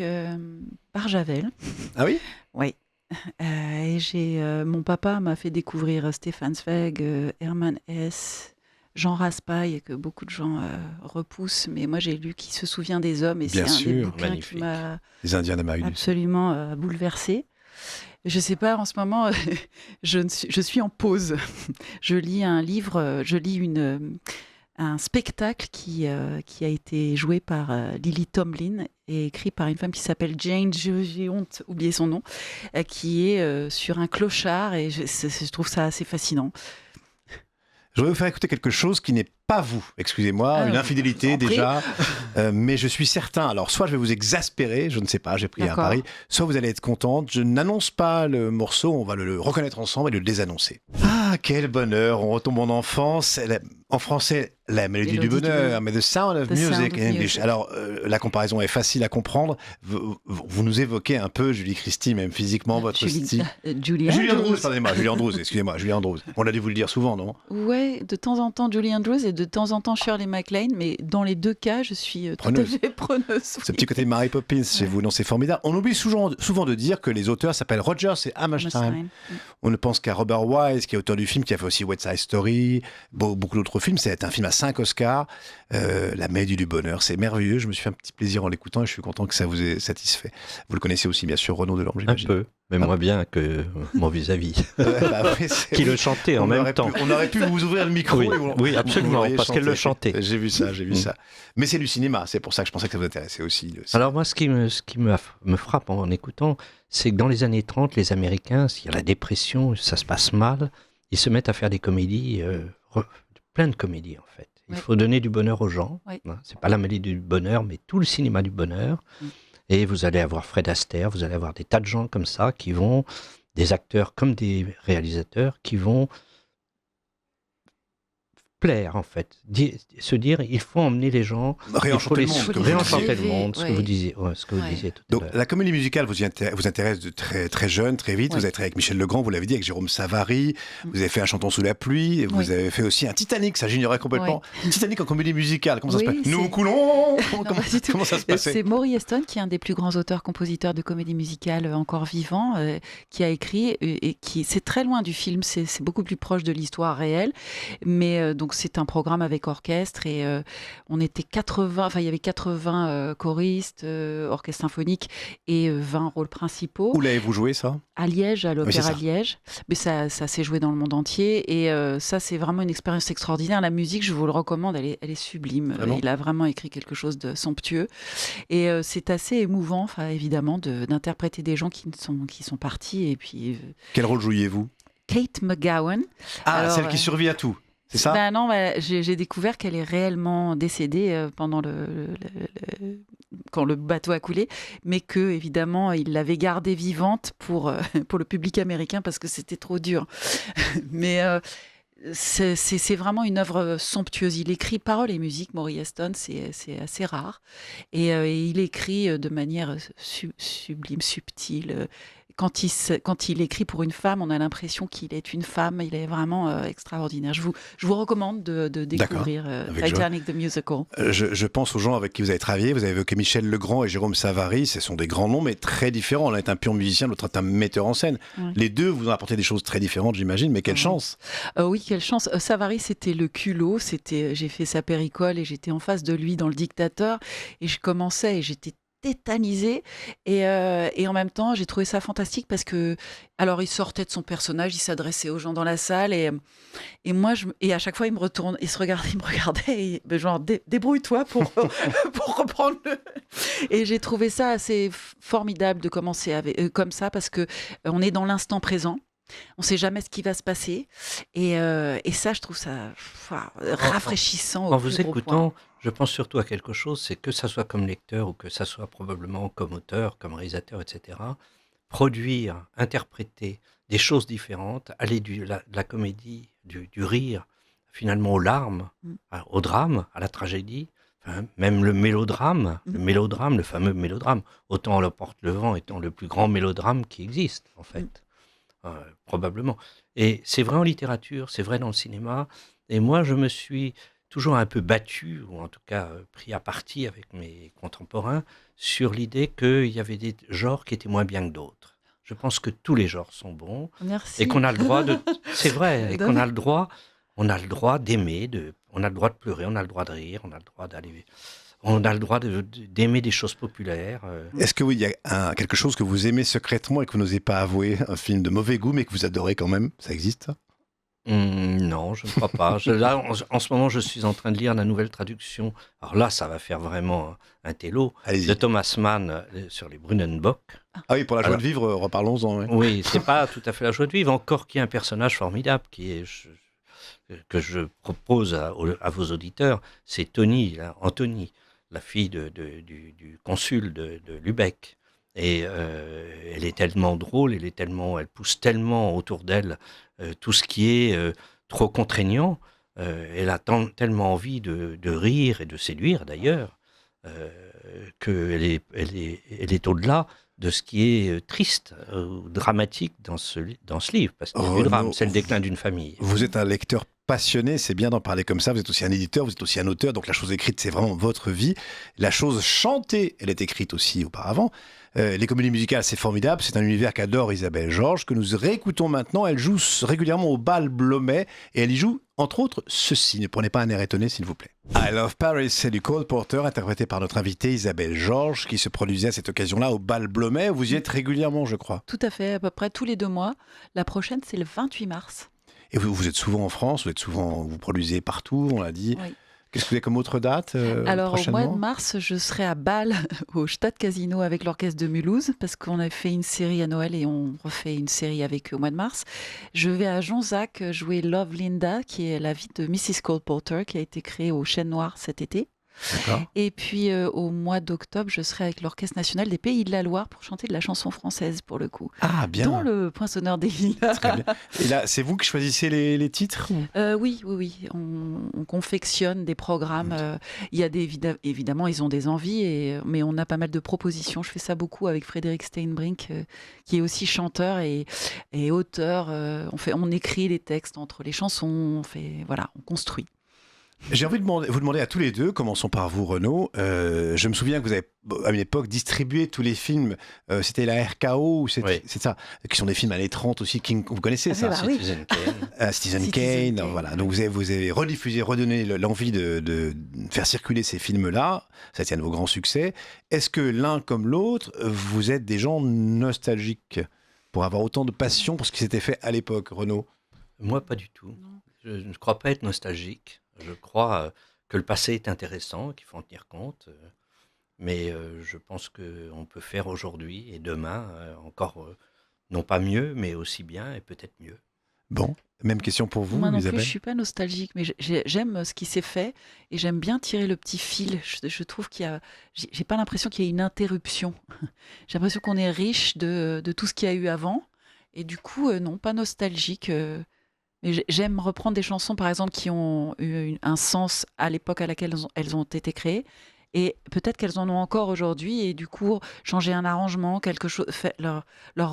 Barjavel. Ah oui? Oui. Et mon papa m'a fait découvrir Stefan Zweig, Hermann Hesse, Jean Raspail, que beaucoup de gens repoussent, mais moi j'ai lu Qui se souvient des hommes, et c'est un des bouquins qui m'a Les Indiens d'Amérique absolument bouleversée. Je ne sais pas, en ce moment, je suis en pause. Je lis un livre, un spectacle qui a été joué par Lily Tomlin et écrit par une femme qui s'appelle Jane, j'ai honte oublier son nom, qui est sur un clochard, et je trouve ça assez fascinant. Je vais vous faire écouter quelque chose qui n'est pas vous, excusez-moi, une infidélité déjà, mais je suis certain, alors soit je vais vous exaspérer, je ne sais pas, j'ai pris un pari, soit vous allez être contente. Je n'annonce pas le morceau, on va le reconnaître ensemble et le désannoncer. Ah, quel bonheur, on retombe en enfance. En français, la mélodie du bonheur, mais The Sound of Music in English. Alors, la comparaison est facile à comprendre. Vous nous évoquez un peu, Julie Christie, même physiquement, votre style. Julie Andrews, pardonnez-moi, Julie Andrews, excusez-moi, Julie Andrews. On a dû vous le dire souvent, non? Ouais, de temps en temps Julie Andrews et de temps en temps Shirley MacLaine, mais dans les deux cas, je suis tout à fait preneuse. Ce petit côté Mary Poppins chez vous, non, c'est formidable. On oublie souvent de dire que les auteurs s'appellent Rogers et Hammerstein. On ne pense qu'à Robert Wise, qui est auteur du film, qui a fait aussi West Side Story, beaucoup d'autres films. C'est un film à 5 Oscars, La Mélodie du bonheur. C'est merveilleux. Je me suis fait un petit plaisir en l'écoutant et je suis content que ça vous ait satisfait. Vous le connaissez aussi, bien sûr, Renaud Delorme, j'imagine. Un peu, mais moins bien que mon vis-à-vis, qui le chantait en même temps. On aurait pu vous ouvrir le micro. Oui, absolument, parce qu'elle le chantait. J'ai vu ça. Mais c'est du cinéma, c'est pour ça que je pensais que ça vous intéressait aussi. Alors moi, ce qui me frappe en écoutant, c'est que dans les années 30, les Américains, s'il y a la dépression, ça se passe mal, ils se mettent à faire des comédies, plein de comédies en fait. Il faut donner du bonheur aux gens. Oui. C'est pas la mélodie du bonheur, mais tout le cinéma du bonheur. Et vous allez avoir Fred Astaire, vous allez avoir des tas de gens comme ça qui vont, des acteurs comme des réalisateurs, qui vont plaire en fait, se dire il faut emmener les gens, réenchanter le monde, ce que vous disiez tout à l'heure. Donc la comédie musicale vous intéresse de très très jeune, très vite. Vous avez travaillé avec Michel Legrand, vous l'avez dit, avec Jérôme Savary. Vous avez fait Un chanton sous la pluie. Vous avez fait aussi un Titanic, ça j'ignorais complètement. Titanic en comédie musicale, comment ça se passe? Nous coulons. Comment ça se passait? C'est Maury Heston qui est un des plus grands auteurs-compositeurs de comédie musicale encore vivant, qui a écrit et qui c'est très loin du film, c'est beaucoup plus proche de l'histoire réelle, mais donc c'est un programme avec orchestre et on était 80, enfin il y avait 80 choristes, orchestre symphonique et 20 rôles principaux. Où l'avez-vous joué ça? À Liège, à l'Opéra de Liège. Mais ça s'est joué dans le monde entier et ça c'est vraiment une expérience extraordinaire. La musique, je vous le recommande, elle est sublime. Vraiment? Il a vraiment écrit quelque chose de somptueux et c'est assez émouvant, enfin évidemment, d'interpréter des gens qui sont partis et puis. Quel rôle jouiez-vous? Kate McGowan. Ah, alors, celle qui survit à tout. C'est ça? Ben non, j'ai découvert qu'elle est réellement décédée pendant quand le bateau a coulé, mais que évidemment il l'avait gardée vivante pour le public américain parce que c'était trop dur. Mais c'est vraiment une œuvre somptueuse. Il écrit paroles et musique, Maury Heston, c'est assez rare. Et il écrit de manière sublime, subtile. Quand il écrit pour une femme, on a l'impression qu'il est une femme. Il est vraiment extraordinaire. Je vous recommande de découvrir Avec Titanic the Musical. Je pense aux gens avec qui vous avez travaillé. Vous avez évoqué Michel Legrand et Jérôme Savary. Ce sont des grands noms, mais très différents. L'un est un pur musicien, l'autre est un metteur en scène. Ouais. Les deux vous ont apporté des choses très différentes, j'imagine, mais quelle chance! Oui, quelle chance. Savary, c'était le culot. J'ai fait sa péricole et j'étais en face de lui dans Le Dictateur. Et je commençais et j'étais tétanisée. Et en même temps, j'ai trouvé ça fantastique parce que, alors, il sortait de son personnage, il s'adressait aux gens dans la salle. Et moi, et à chaque fois, il me retourne, il me regardait, et, genre, débrouille-toi pour, pour reprendre le. Et j'ai trouvé ça assez formidable de commencer comme ça parce que on est dans l'instant présent. On ne sait jamais ce qui va se passer. Et ça, je trouve ça rafraîchissant. En vous écoutant, je pense surtout à quelque chose, c'est que ça soit comme lecteur ou que ça soit probablement comme auteur, comme réalisateur, etc., produire, interpréter des choses différentes, aller de la comédie, du rire, finalement aux larmes, au drame, à la tragédie, enfin, même le mélodrame, le fameux mélodrame, autant l'emporte le vent étant le plus grand mélodrame qui existe, en fait. Probablement. Et c'est vrai en littérature, c'est vrai dans le cinéma. Et moi, je me suis toujours un peu battu, ou en tout cas pris à partie avec mes contemporains, sur l'idée qu'il y avait des genres qui étaient moins bien que d'autres. Je pense que tous les genres sont bons. Merci. Et qu'on a le droit de... C'est vrai, et qu'on a le droit d'aimer, on a le droit de pleurer, on a le droit de rire, on a le droit d'aller... On a le droit d'aimer des choses populaires. Est-ce qu'il y a quelque chose que vous aimez secrètement et que vous n'osez pas avouer? Un film de mauvais goût mais que vous adorez quand même? Ça existe, ça? Non, je ne crois pas. Là, en ce moment, je suis en train de lire la nouvelle traduction. Alors là, ça va faire vraiment un télo. Allez-y. De Thomas Mann sur les Brunenbock. Ah oui, pour la joie de vivre, reparlons-en. Ouais. Oui, c'est pas tout à fait la joie de vivre. Encore qu'il y a un personnage formidable que je propose à vos auditeurs, c'est Tony, Anthony, la fille du consul de Lübeck. Et elle est tellement drôle, elle pousse tellement autour d'elle tout ce qui est trop contraignant. Elle a tellement envie de rire et de séduire d'ailleurs, qu'elle est au-delà de ce qui est triste ou dramatique dans ce livre, parce qu'il y a du drame, c'est le déclin d'une famille. Vous êtes un lecteur passionné, c'est bien d'en parler comme ça, vous êtes aussi un éditeur, vous êtes aussi un auteur, donc la chose écrite, c'est vraiment votre vie. La chose chantée, elle est écrite aussi auparavant. Les comédies musicales, c'est formidable, c'est un univers qu'adore Isabelle Georges, que nous réécoutons maintenant. Elle joue régulièrement au Bal Blomet, et elle y joue, entre autres, ceci. Ne prenez pas un air étonné, s'il vous plaît. I Love Paris, c'est du Cole Porter, interprété par notre invitée Isabelle Georges, qui se produisait à cette occasion-là au Bal Blomet. Vous y êtes régulièrement, je crois. Tout à fait, à peu près tous les 2 mois. La prochaine, c'est le 28 mars. Et vous êtes souvent en France, vous produisez partout, on l'a dit. Oui. Qu'est-ce que vous avez comme autre date Alors, au mois de prochainement? mars, je serai à Bâle, au Stade Casino, avec l'Orchestre de Mulhouse, parce qu'on a fait une série à Noël et on refait une série avec eux au mois de mars. Je vais à Jonzac jouer Love Linda, qui est la vie de Mrs. Cole Porter, qui a été créée au Chêne Noir cet été. D'accord. Et puis au mois d'octobre, je serai avec l'Orchestre national des Pays de la Loire pour chanter de la chanson française pour le coup. Ah, bien. Dont le Poinçonneur des Lilas. Très bien. Et là, c'est vous qui choisissez les titres ou... Oui. On confectionne des programmes. Il y a évidemment, ils ont des envies, mais on a pas mal de propositions. Je fais ça beaucoup avec Frédéric Steinbrink, qui est aussi chanteur et auteur. On écrit les textes entre les chansons. On construit. J'ai envie de vous demander à tous les deux, commençons par vous Renaud, je me souviens que vous avez à une époque distribué tous les films, c'était la RKO, c'est ça, qui sont des films années 30 aussi, vous connaissez ça? Bah oui. Citizen Kane. Citizen Kane, voilà. Donc vous avez rediffusé, redonné l'envie de faire circuler ces films-là, ça tient de vos grands succès. Est-ce que l'un comme l'autre, vous êtes des gens nostalgiques pour avoir autant de passion pour ce qui s'était fait à l'époque, Renaud? Moi, pas du tout. Je ne crois pas être nostalgique. Je crois que le passé est intéressant, qu'il faut en tenir compte, mais je pense qu'on peut faire aujourd'hui et demain encore, non pas mieux, mais aussi bien et peut-être mieux. Bon, même question pour vous, Moi non plus, Isabelle. je suis pas nostalgique, mais j'aime ce qui s'est fait et j'aime bien tirer le petit fil. Je trouve j'ai pas l'impression qu'il y ait une interruption. J'ai l'impression qu'on est riche de tout ce qu'il y a eu avant et du coup, non, pas nostalgique. Mais j'aime reprendre des chansons, par exemple, qui ont eu un sens à l'époque à laquelle elles ont été créées. Et peut-être qu'elles en ont encore aujourd'hui, et du coup, changer un arrangement, quelque chose, leur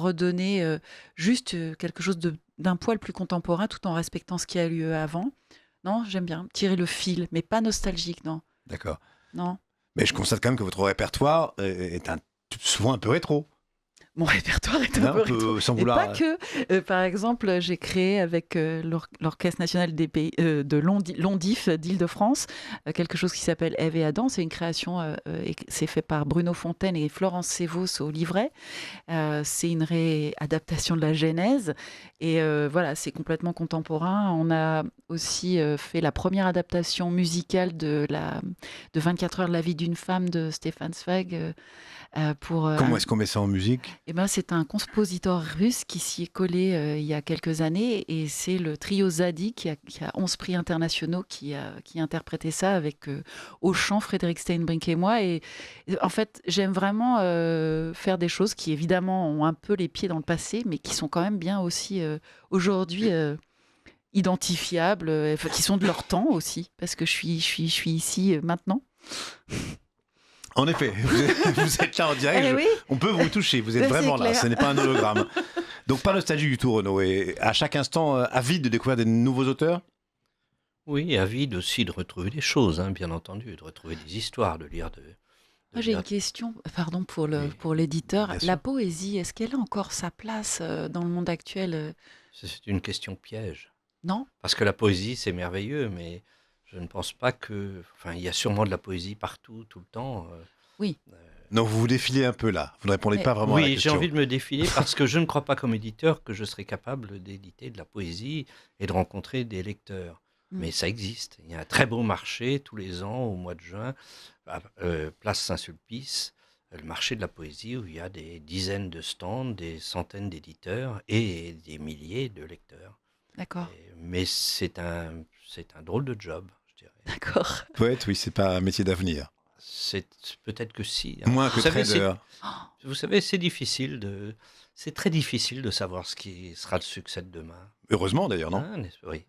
redonner juste quelque chose d'un poil plus contemporain, tout en respectant ce qui a eu lieu avant. Non, j'aime bien tirer le fil, mais pas nostalgique, non. D'accord. Non. Mais je constate quand même que votre répertoire est souvent un peu rétro. Mon répertoire est Non, un peu rétro. sans Et vouloir. pas que. Par exemple, j'ai créé avec l'Orchestre national des pays, de Londif d'Île-de-France quelque chose qui s'appelle Ève et Adam. C'est une création, et c'est fait par Bruno Fontaine et Florence Sévos au livret. C'est une réadaptation de la Genèse. Et voilà, c'est complètement contemporain. On a aussi fait la première adaptation musicale de 24 heures de la vie d'une femme de Stefan Zweig. Comment est-ce qu'on met ça en musique? Eh ben, c'est un compositeur russe qui s'y est collé il y a quelques années et c'est le trio Zadi qui a 11 prix internationaux qui a interprété ça avec au chant Frédéric Steinbrink et moi. Et en fait, j'aime vraiment faire des choses qui évidemment ont un peu les pieds dans le passé, mais qui sont quand même bien aussi aujourd'hui identifiables, qui sont de leur temps aussi, parce que je suis ici maintenant. En effet, vous êtes là en direct, Eh oui. on peut vous toucher, vous êtes C'est vraiment là, clair. ce n'est pas un hologramme. Donc pas nostalgique du tout, Renaud, et à chaque instant avide de découvrir des nouveaux auteurs? Oui, avide aussi de retrouver des choses, hein, bien entendu, de retrouver des histoires, de lire Moi, j'ai lire- une question, pardon pour Oui, pour l'éditeur. bien sûr. La poésie, est-ce qu'elle a encore sa place dans le monde actuel C'est une question piège. Non? Parce que la poésie, c'est merveilleux, mais je ne pense pas que... Enfin, il y a sûrement de la poésie partout, tout le temps. Non, vous vous défilez un peu là, vous ne répondez Mais- pas vraiment à la Oui, j'ai question. envie de me défiler parce que je ne crois pas comme éditeur que je serai capable d'éditer de la poésie et de rencontrer des lecteurs. Mm. Mais ça existe. Il y a un très beau marché tous les ans au mois de juin, à Place Saint-Sulpice, le marché de la poésie où il y a des dizaines de stands, des centaines d'éditeurs et des milliers de lecteurs. D'accord. Mais c'est un drôle de job, je dirais. D'accord. Poète, oui, c'est pas un métier d'avenir. C'est peut-être que si, hein. Moins que Vous savez, trader. Vous savez, c'est très difficile de savoir ce qui sera le succès de demain. Heureusement d'ailleurs, non? Hein, n'est-ce pas? Oui.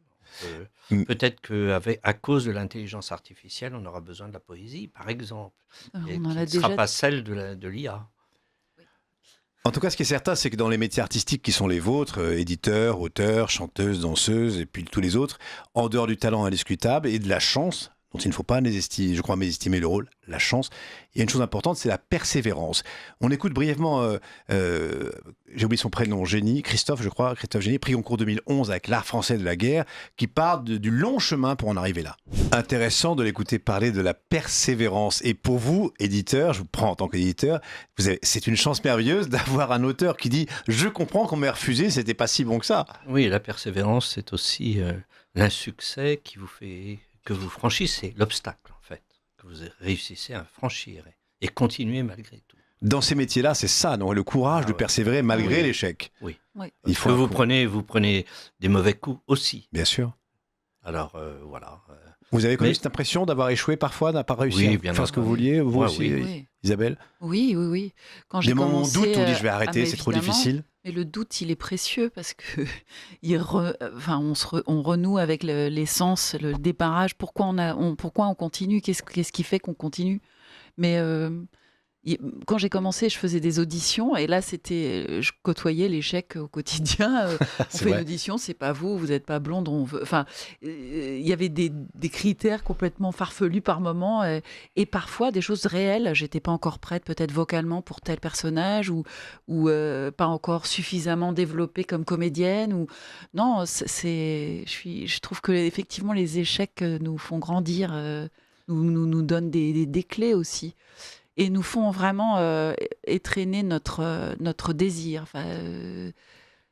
Mm. Peut-être qu'à cause de l'intelligence artificielle, on aura besoin de la poésie, par exemple, et On en qui a ne sera déjà. pas celle de l'IA. En tout cas, ce qui est certain, c'est que dans les métiers artistiques qui sont les vôtres, éditeurs, auteurs, chanteuses, danseuses, et puis tous les autres, en dehors du talent indiscutable et de la chance, dont il ne faut pas mésestimer, je crois, mésestimer le rôle, la chance, il y a une chose importante, c'est la persévérance. On écoute brièvement, j'ai oublié son prénom, Christophe Génie, prix Goncourt 2011 avec l'art français de la guerre, qui part du long chemin pour en arriver là. Intéressant de l'écouter parler de la persévérance. Et pour vous, éditeur, je vous prends en tant qu'éditeur, c'est une chance merveilleuse d'avoir un auteur qui dit « Je comprends qu'on m'ait refusé, c'était pas si bon que ça ». Oui, la persévérance, c'est aussi l'insuccès que vous franchissez, l'obstacle, en fait, que vous réussissez à franchir et continuer malgré tout. Dans ces métiers-là, c'est ça, non? Le courage de ouais. persévérer malgré Oui. l'échec. Oui. Oui. Il faut Que un vous coup. prenez des mauvais coups aussi. Bien sûr. Alors, voilà. Vous avez connu Mais- cette impression d'avoir échoué parfois, n'a pas réussi Oui, à bien faire ce que vous entendu. vouliez, vous Ouais, aussi, oui. Oui. Isabelle? Oui. Quand j'ai Des moments où on commencé, doute, on dit je vais arrêter, mais c'est trop évidemment, difficile. Mais le doute, il est précieux parce que on renoue avec l'essence, le déparrage. Pourquoi on continue? Qu'est-ce qui fait qu'on continue? Mais quand j'ai commencé, je faisais des auditions et là, je côtoyais l'échec au quotidien. On C'est fait vrai. une audition, c'est pas vous n'êtes pas blonde. Enfin, il y avait des critères complètement farfelus par moment et parfois des choses réelles. J'étais pas encore prête, peut-être vocalement pour tel personnage ou pas encore suffisamment développée comme comédienne. Ou non, je trouve que effectivement les échecs nous font grandir, nous donnent des clés aussi. Et nous font vraiment étreiner notre désir. Enfin,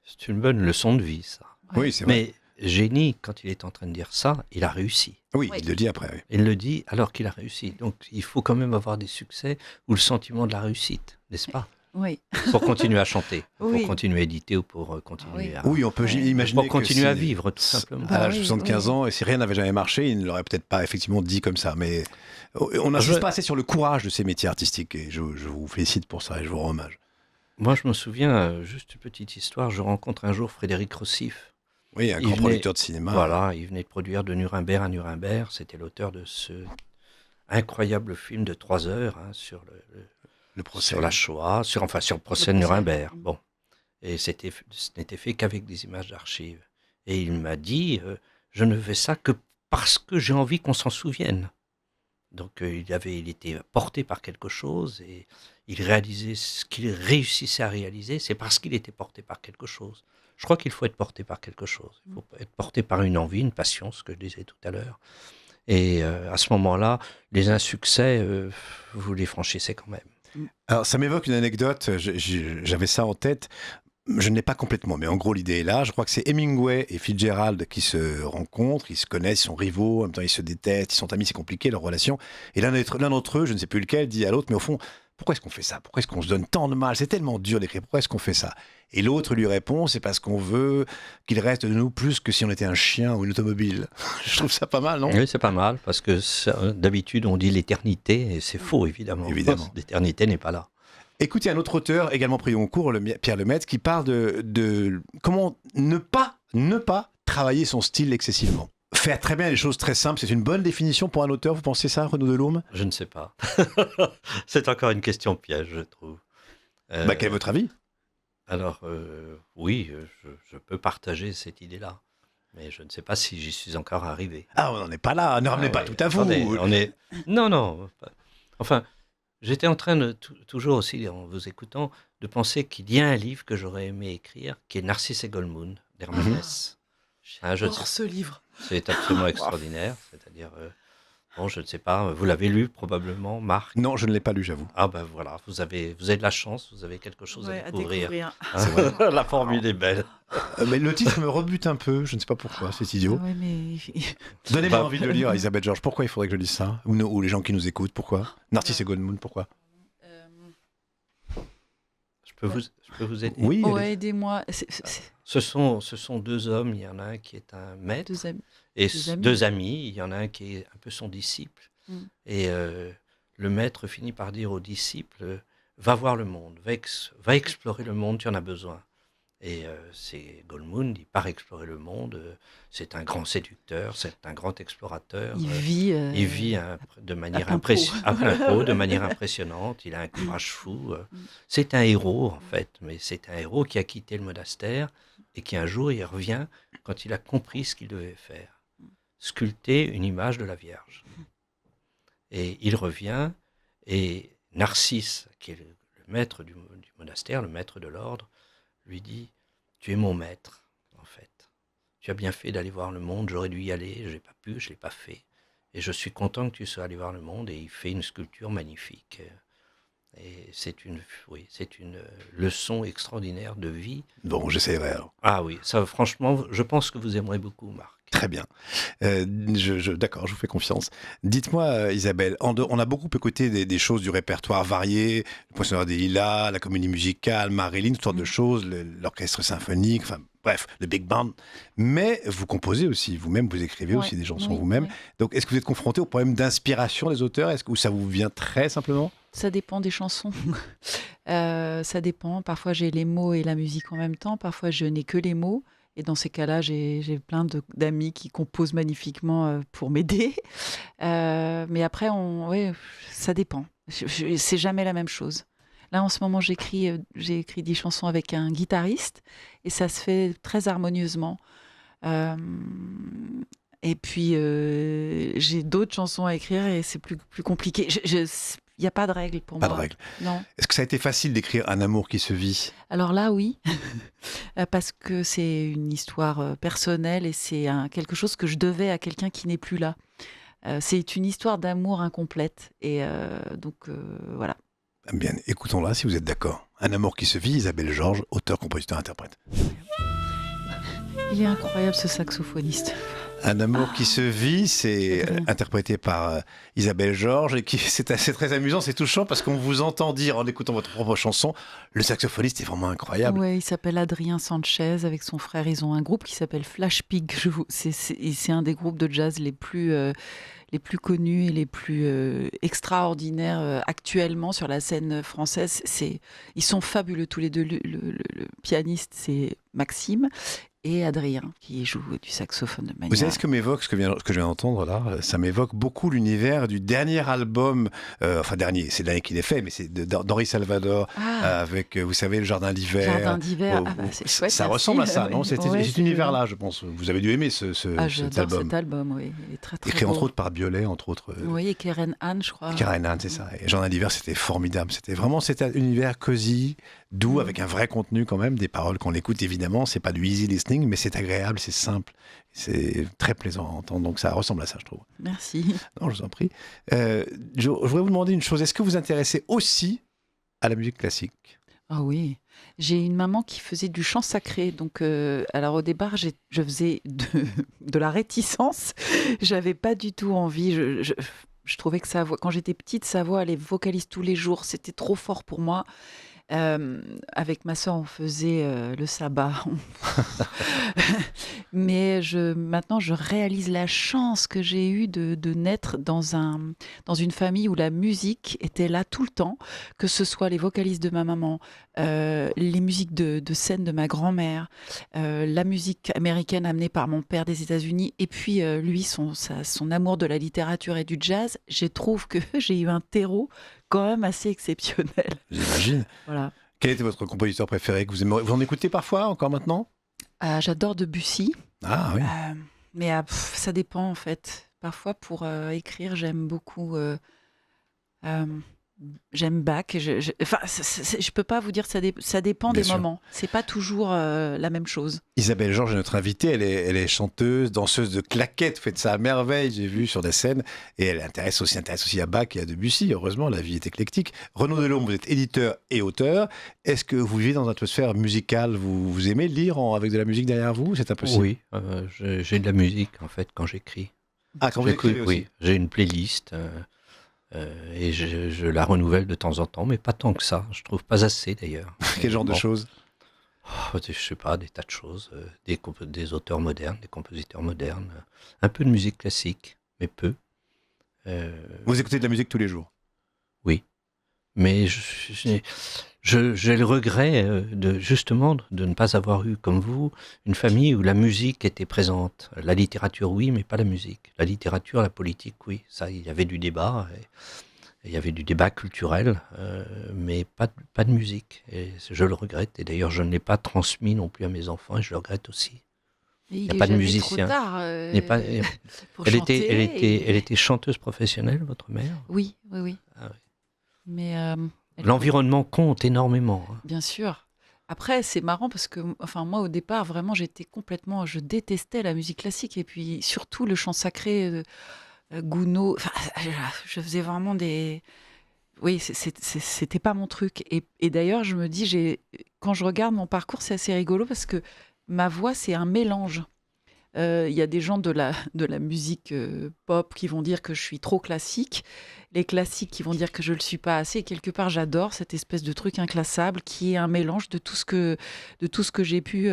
C'est une bonne leçon de vie, ça. Oui, c'est vrai. Mais Génie, quand il est en train de dire ça, il a réussi. Oui, Oui. il le dit après. Oui. Il le dit alors qu'il a réussi. Donc, il faut quand même avoir des succès ou le sentiment de la réussite, n'est-ce pas? Oui. pour continuer à chanter, Oui. pour continuer à éditer ou pour continuer Oui. à... Oui, on peut imaginer Pour continuer que à vivre, tout simplement. À l'âge de oui, 75 oui. ans, et si rien n'avait jamais marché, il ne l'aurait peut-être pas effectivement dit comme ça. Mais on n'insiste pas assez sur le courage de ces métiers artistiques, et je vous félicite pour ça et je vous rends hommage. Moi, je me souviens, juste une petite histoire, je rencontre un jour Frédéric Rossif. Oui, un Il grand venait- producteur de cinéma. Voilà, il venait de produire de Nuremberg à Nuremberg. C'était l'auteur de ce incroyable film de 3 heures sur Le procès. sur la Shoah, sur le procès de procès. Nuremberg. Bon. Et ce n'était fait qu'avec des images d'archives. Et il m'a dit, je ne fais ça que parce que j'ai envie qu'on s'en souvienne. Donc il était porté par quelque chose et il réalisait ce qu'il réussissait à réaliser, c'est parce qu'il était porté par quelque chose. Je crois qu'il faut être porté par quelque chose. Il faut être porté par une envie, une passion, ce que je disais tout à l'heure. Et à ce moment-là, les insuccès, vous les franchissez quand même. Alors, ça m'évoque une anecdote, j'avais ça en tête. Je ne l'ai pas complètement, mais en gros, l'idée est là. Je crois que c'est Hemingway et Fitzgerald qui se rencontrent, ils se connaissent, ils sont rivaux, en même temps ils se détestent, ils sont amis, c'est compliqué leur relation. Et l'un d'entre eux, je ne sais plus lequel, dit à l'autre, mais au fond, pourquoi est-ce qu'on fait ça? Pourquoi est-ce qu'on se donne tant de mal? C'est tellement dur d'écrire, pourquoi est-ce qu'on fait ça? Et l'autre lui répond, c'est parce qu'on veut qu'il reste de nous plus que si on était un chien ou une automobile. Je trouve ça pas mal, non? Oui, c'est pas mal, parce que d'habitude, on dit l'éternité, et c'est faux, évidemment. Évidemment. L'éternité n'est pas là. Écoutez, un autre auteur, également pris au concours, Pierre Lemaitre, qui parle de comment ne pas travailler son style excessivement. Faire très bien les choses très simples, c'est une bonne définition pour un auteur, vous pensez ça, Renaud Delourme? Je ne sais pas. C'est encore une question piège, je trouve. Quel est votre avis? Alors, oui, je peux partager cette idée-là. Mais je ne sais pas si j'y suis encore arrivé. Ah, on n'en est pas là, ne ramenez pas ouais, tout à vous. attendez, Non. Enfin, j'étais en train de, toujours aussi, en vous écoutant, de penser qu'il y a un livre que j'aurais aimé écrire, qui est Narcisse et Goldmoon, d'Hermanès. Ce livre. C'est absolument extraordinaire. C'est-à-dire, bon, je ne sais pas, vous l'avez lu probablement, Marc? Non, je ne l'ai pas lu, j'avoue. Ah ben voilà, vous avez de la chance, vous avez quelque chose à découvrir. Hein. La formule est belle. Mais le titre me rebute un peu, je ne sais pas pourquoi, c'est idiot. Ah ouais, mais... Donnez-moi envie de le lire, Isabelle Georges. Pourquoi il faudrait que je lise ça? Ou les gens qui nous écoutent, pourquoi? Narcisse et Goldmoon, pourquoi? Je peux vous aider? Oui, Ouais, aidez-moi. Ce sont 2 hommes, il y en a un qui est un maître, 2 amis. et Deux amis. 2 amis, il y en a un qui est un peu son disciple. Mm. Et le maître finit par dire au disciple, va voir le monde, va explorer le monde, tu en as besoin. Et c'est Goldmoon, il part explorer le monde, c'est un grand séducteur, c'est un grand explorateur. Il vit de manière plein pot. à plein pot, de manière impressionnante, il a un courage fou. C'est un héros en fait, mais c'est un héros qui a quitté le monastère et qui un jour y revient quand il a compris ce qu'il devait faire, sculpter une image de la Vierge. Et il revient et Narcisse, qui est le maître du monastère, le maître de l'ordre, lui dit, tu es mon maître, en fait. Tu as bien fait d'aller voir le monde, j'aurais dû y aller, je n'ai pas pu, je ne l'ai pas fait. Et je suis content que tu sois allé voir le monde, et il fait une sculpture magnifique. Et c'est une leçon extraordinaire de vie. Bon, j'essaierai alors. Ah oui, ça franchement, je pense que vous aimerez beaucoup, Marc. Très bien. D'accord, je vous fais confiance. Dites-moi, Isabelle, on a beaucoup écouté des choses du répertoire varié, le Poinçonneur des Lilas, la comédie musicale, Marilyn, toutes sortes de choses, l'orchestre symphonique, enfin bref, le big band. Mais vous composez aussi, vous-même, vous écrivez aussi des chansons vous-même. Oui. Donc, est-ce que vous êtes confronté au problème d'inspiration des auteurs? Ou ça vous vient très simplement? Ça dépend des chansons. Ça dépend. Parfois, j'ai les mots et la musique en même temps. Parfois, je n'ai que les mots. Et dans ces cas-là, j'ai plein d'amis qui composent magnifiquement pour m'aider. Mais après, ça dépend. C'est jamais la même chose. Là, en ce moment, j'ai écrit des chansons avec un guitariste et ça se fait très harmonieusement. Et puis, j'ai d'autres chansons à écrire et c'est plus compliqué. Il n'y a pas de règle pour moi. Pas de règle. Non. Est-ce que ça a été facile d'écrire Un amour qui se vit? Alors là, oui, parce que c'est une histoire personnelle et c'est quelque chose que je devais à quelqu'un qui n'est plus là. C'est une histoire d'amour incomplète et donc voilà. Bien, écoutons-la si vous êtes d'accord. Un amour qui se vit, Isabelle Georges, auteur, compositeur, interprète. Il est incroyable ce saxophoniste. Un amour qui se vit, c'est interprété par Isabelle Georges et c'est très amusant, c'est touchant parce qu'on vous entend dire en écoutant votre propre chanson, le saxophoniste est vraiment incroyable. Ouais, il s'appelle Adrien Sanchez avec son frère. Ils ont un groupe qui s'appelle Flash Pig. C'est un des groupes de jazz les plus connus et les plus extraordinaires actuellement sur la scène française. Ils sont fabuleux tous les deux. Le pianiste, c'est Maxime. Et Adrien, qui joue du saxophone de manière... Vous savez ce que m'évoque, ce que je viens d'entendre là? Ça m'évoque beaucoup l'univers du dernier album, dernier, c'est l'année qu'il est fait, mais c'est d'Henri Salvador, avec, vous savez, Le Jardin d'hiver. Jardin d'hiver, c'est chouette. Ça merci. ressemble à ça, non? C'est Ouais, cet univers-là, je pense. Vous avez dû aimer cet j'adore album. cet album, oui. Il est très, très Écrit beau. entre autres par Biolay, entre autres. Oui, et Keren Anne, je crois. Karen Anne, c'est ça. Et Jardin d'hiver, c'était formidable. C'était un univers cosy, doux, avec un vrai contenu quand même, des paroles qu'on écoute évidemment. C'est pas du easy listening, mais c'est agréable, c'est simple, c'est très plaisant à entendre. Donc ça ressemble à ça, je trouve. Merci. Non, je vous en prie. Je voudrais vous demander une chose. Est-ce que vous vous intéressez aussi à la musique classique? Ah oui, j'ai une maman qui faisait du chant sacré. Donc, alors au départ, je faisais de la réticence. J'avais pas du tout envie. Je trouvais que quand j'étais petite, sa voix, elle vocalise tous les jours. C'était trop fort pour moi. Avec ma soeur, on faisait le sabbat. Mais maintenant, je réalise la chance que j'ai eue de naître dans une famille où la musique était là tout le temps, que ce soit les vocalistes de ma maman, les musiques de scène de ma grand-mère, la musique américaine amenée par mon père des États-Unis, et puis lui, son amour de la littérature et du jazz. Je trouve que j'ai eu un terreau quand même assez exceptionnel. J'imagine. Voilà. Quel était votre compositeur préféré que vous aimeriez? Vous en écoutez parfois, encore maintenant? J'adore Debussy. Ah oui. Mais ça dépend en fait. Parfois pour écrire, j'aime beaucoup. J'aime Bach. Je peux pas vous dire, ça dépend Bien des sûr. moments. C'est pas toujours la même chose. Isabelle Georges est notre invitée, elle est chanteuse, danseuse de claquettes, fait ça à merveille, j'ai vu sur des scènes, et elle intéresse aussi à Bach et à Debussy, heureusement, la vie est éclectique. Renaud Delhomme, vous êtes éditeur et auteur, est-ce que vous vivez dans une atmosphère musicale, vous aimez lire avec de la musique derrière vous? C'est impossible. Oui, j'ai de la musique en fait quand j'écris. Ah, quand vous écrivez aussi. Oui, j'ai une playlist et je la renouvelle de temps en temps, mais pas tant que ça. Je trouve pas assez d'ailleurs. Quel genre de choses? Je sais pas, des tas de choses, des auteurs modernes, des compositeurs modernes, un peu de musique classique, mais peu. Vous écoutez de la musique tous les jours? Oui, mais j'ai le regret justement de ne pas avoir eu, comme vous, une famille où la musique était présente. La littérature, oui, mais pas la musique. La littérature, la politique, oui. Ça, il y avait du débat. Il y avait du débat culturel, mais pas de musique. Et je le regrette. Et d'ailleurs, je ne l'ai pas transmis non plus à mes enfants, et je le regrette aussi. Il n'y a pas de musicien. Trop tard, pour elle chanter, était chanteuse professionnelle, votre mère? Oui. Ah oui. Mais l'environnement compte énormément. Hein. Bien sûr. Après, c'est marrant parce que, moi, au départ, vraiment, je détestais la musique classique et puis surtout le chant sacré, Gounod. Je faisais vraiment des. Oui, c'était pas mon truc. Et d'ailleurs, je me dis, quand je regarde mon parcours, c'est assez rigolo parce que ma voix, c'est un mélange. Il y a des gens de la musique pop qui vont dire que je suis trop classique, les classiques qui vont dire que je le suis pas assez. Et quelque part, j'adore cette espèce de truc inclassable qui est un mélange de tout ce que j'ai pu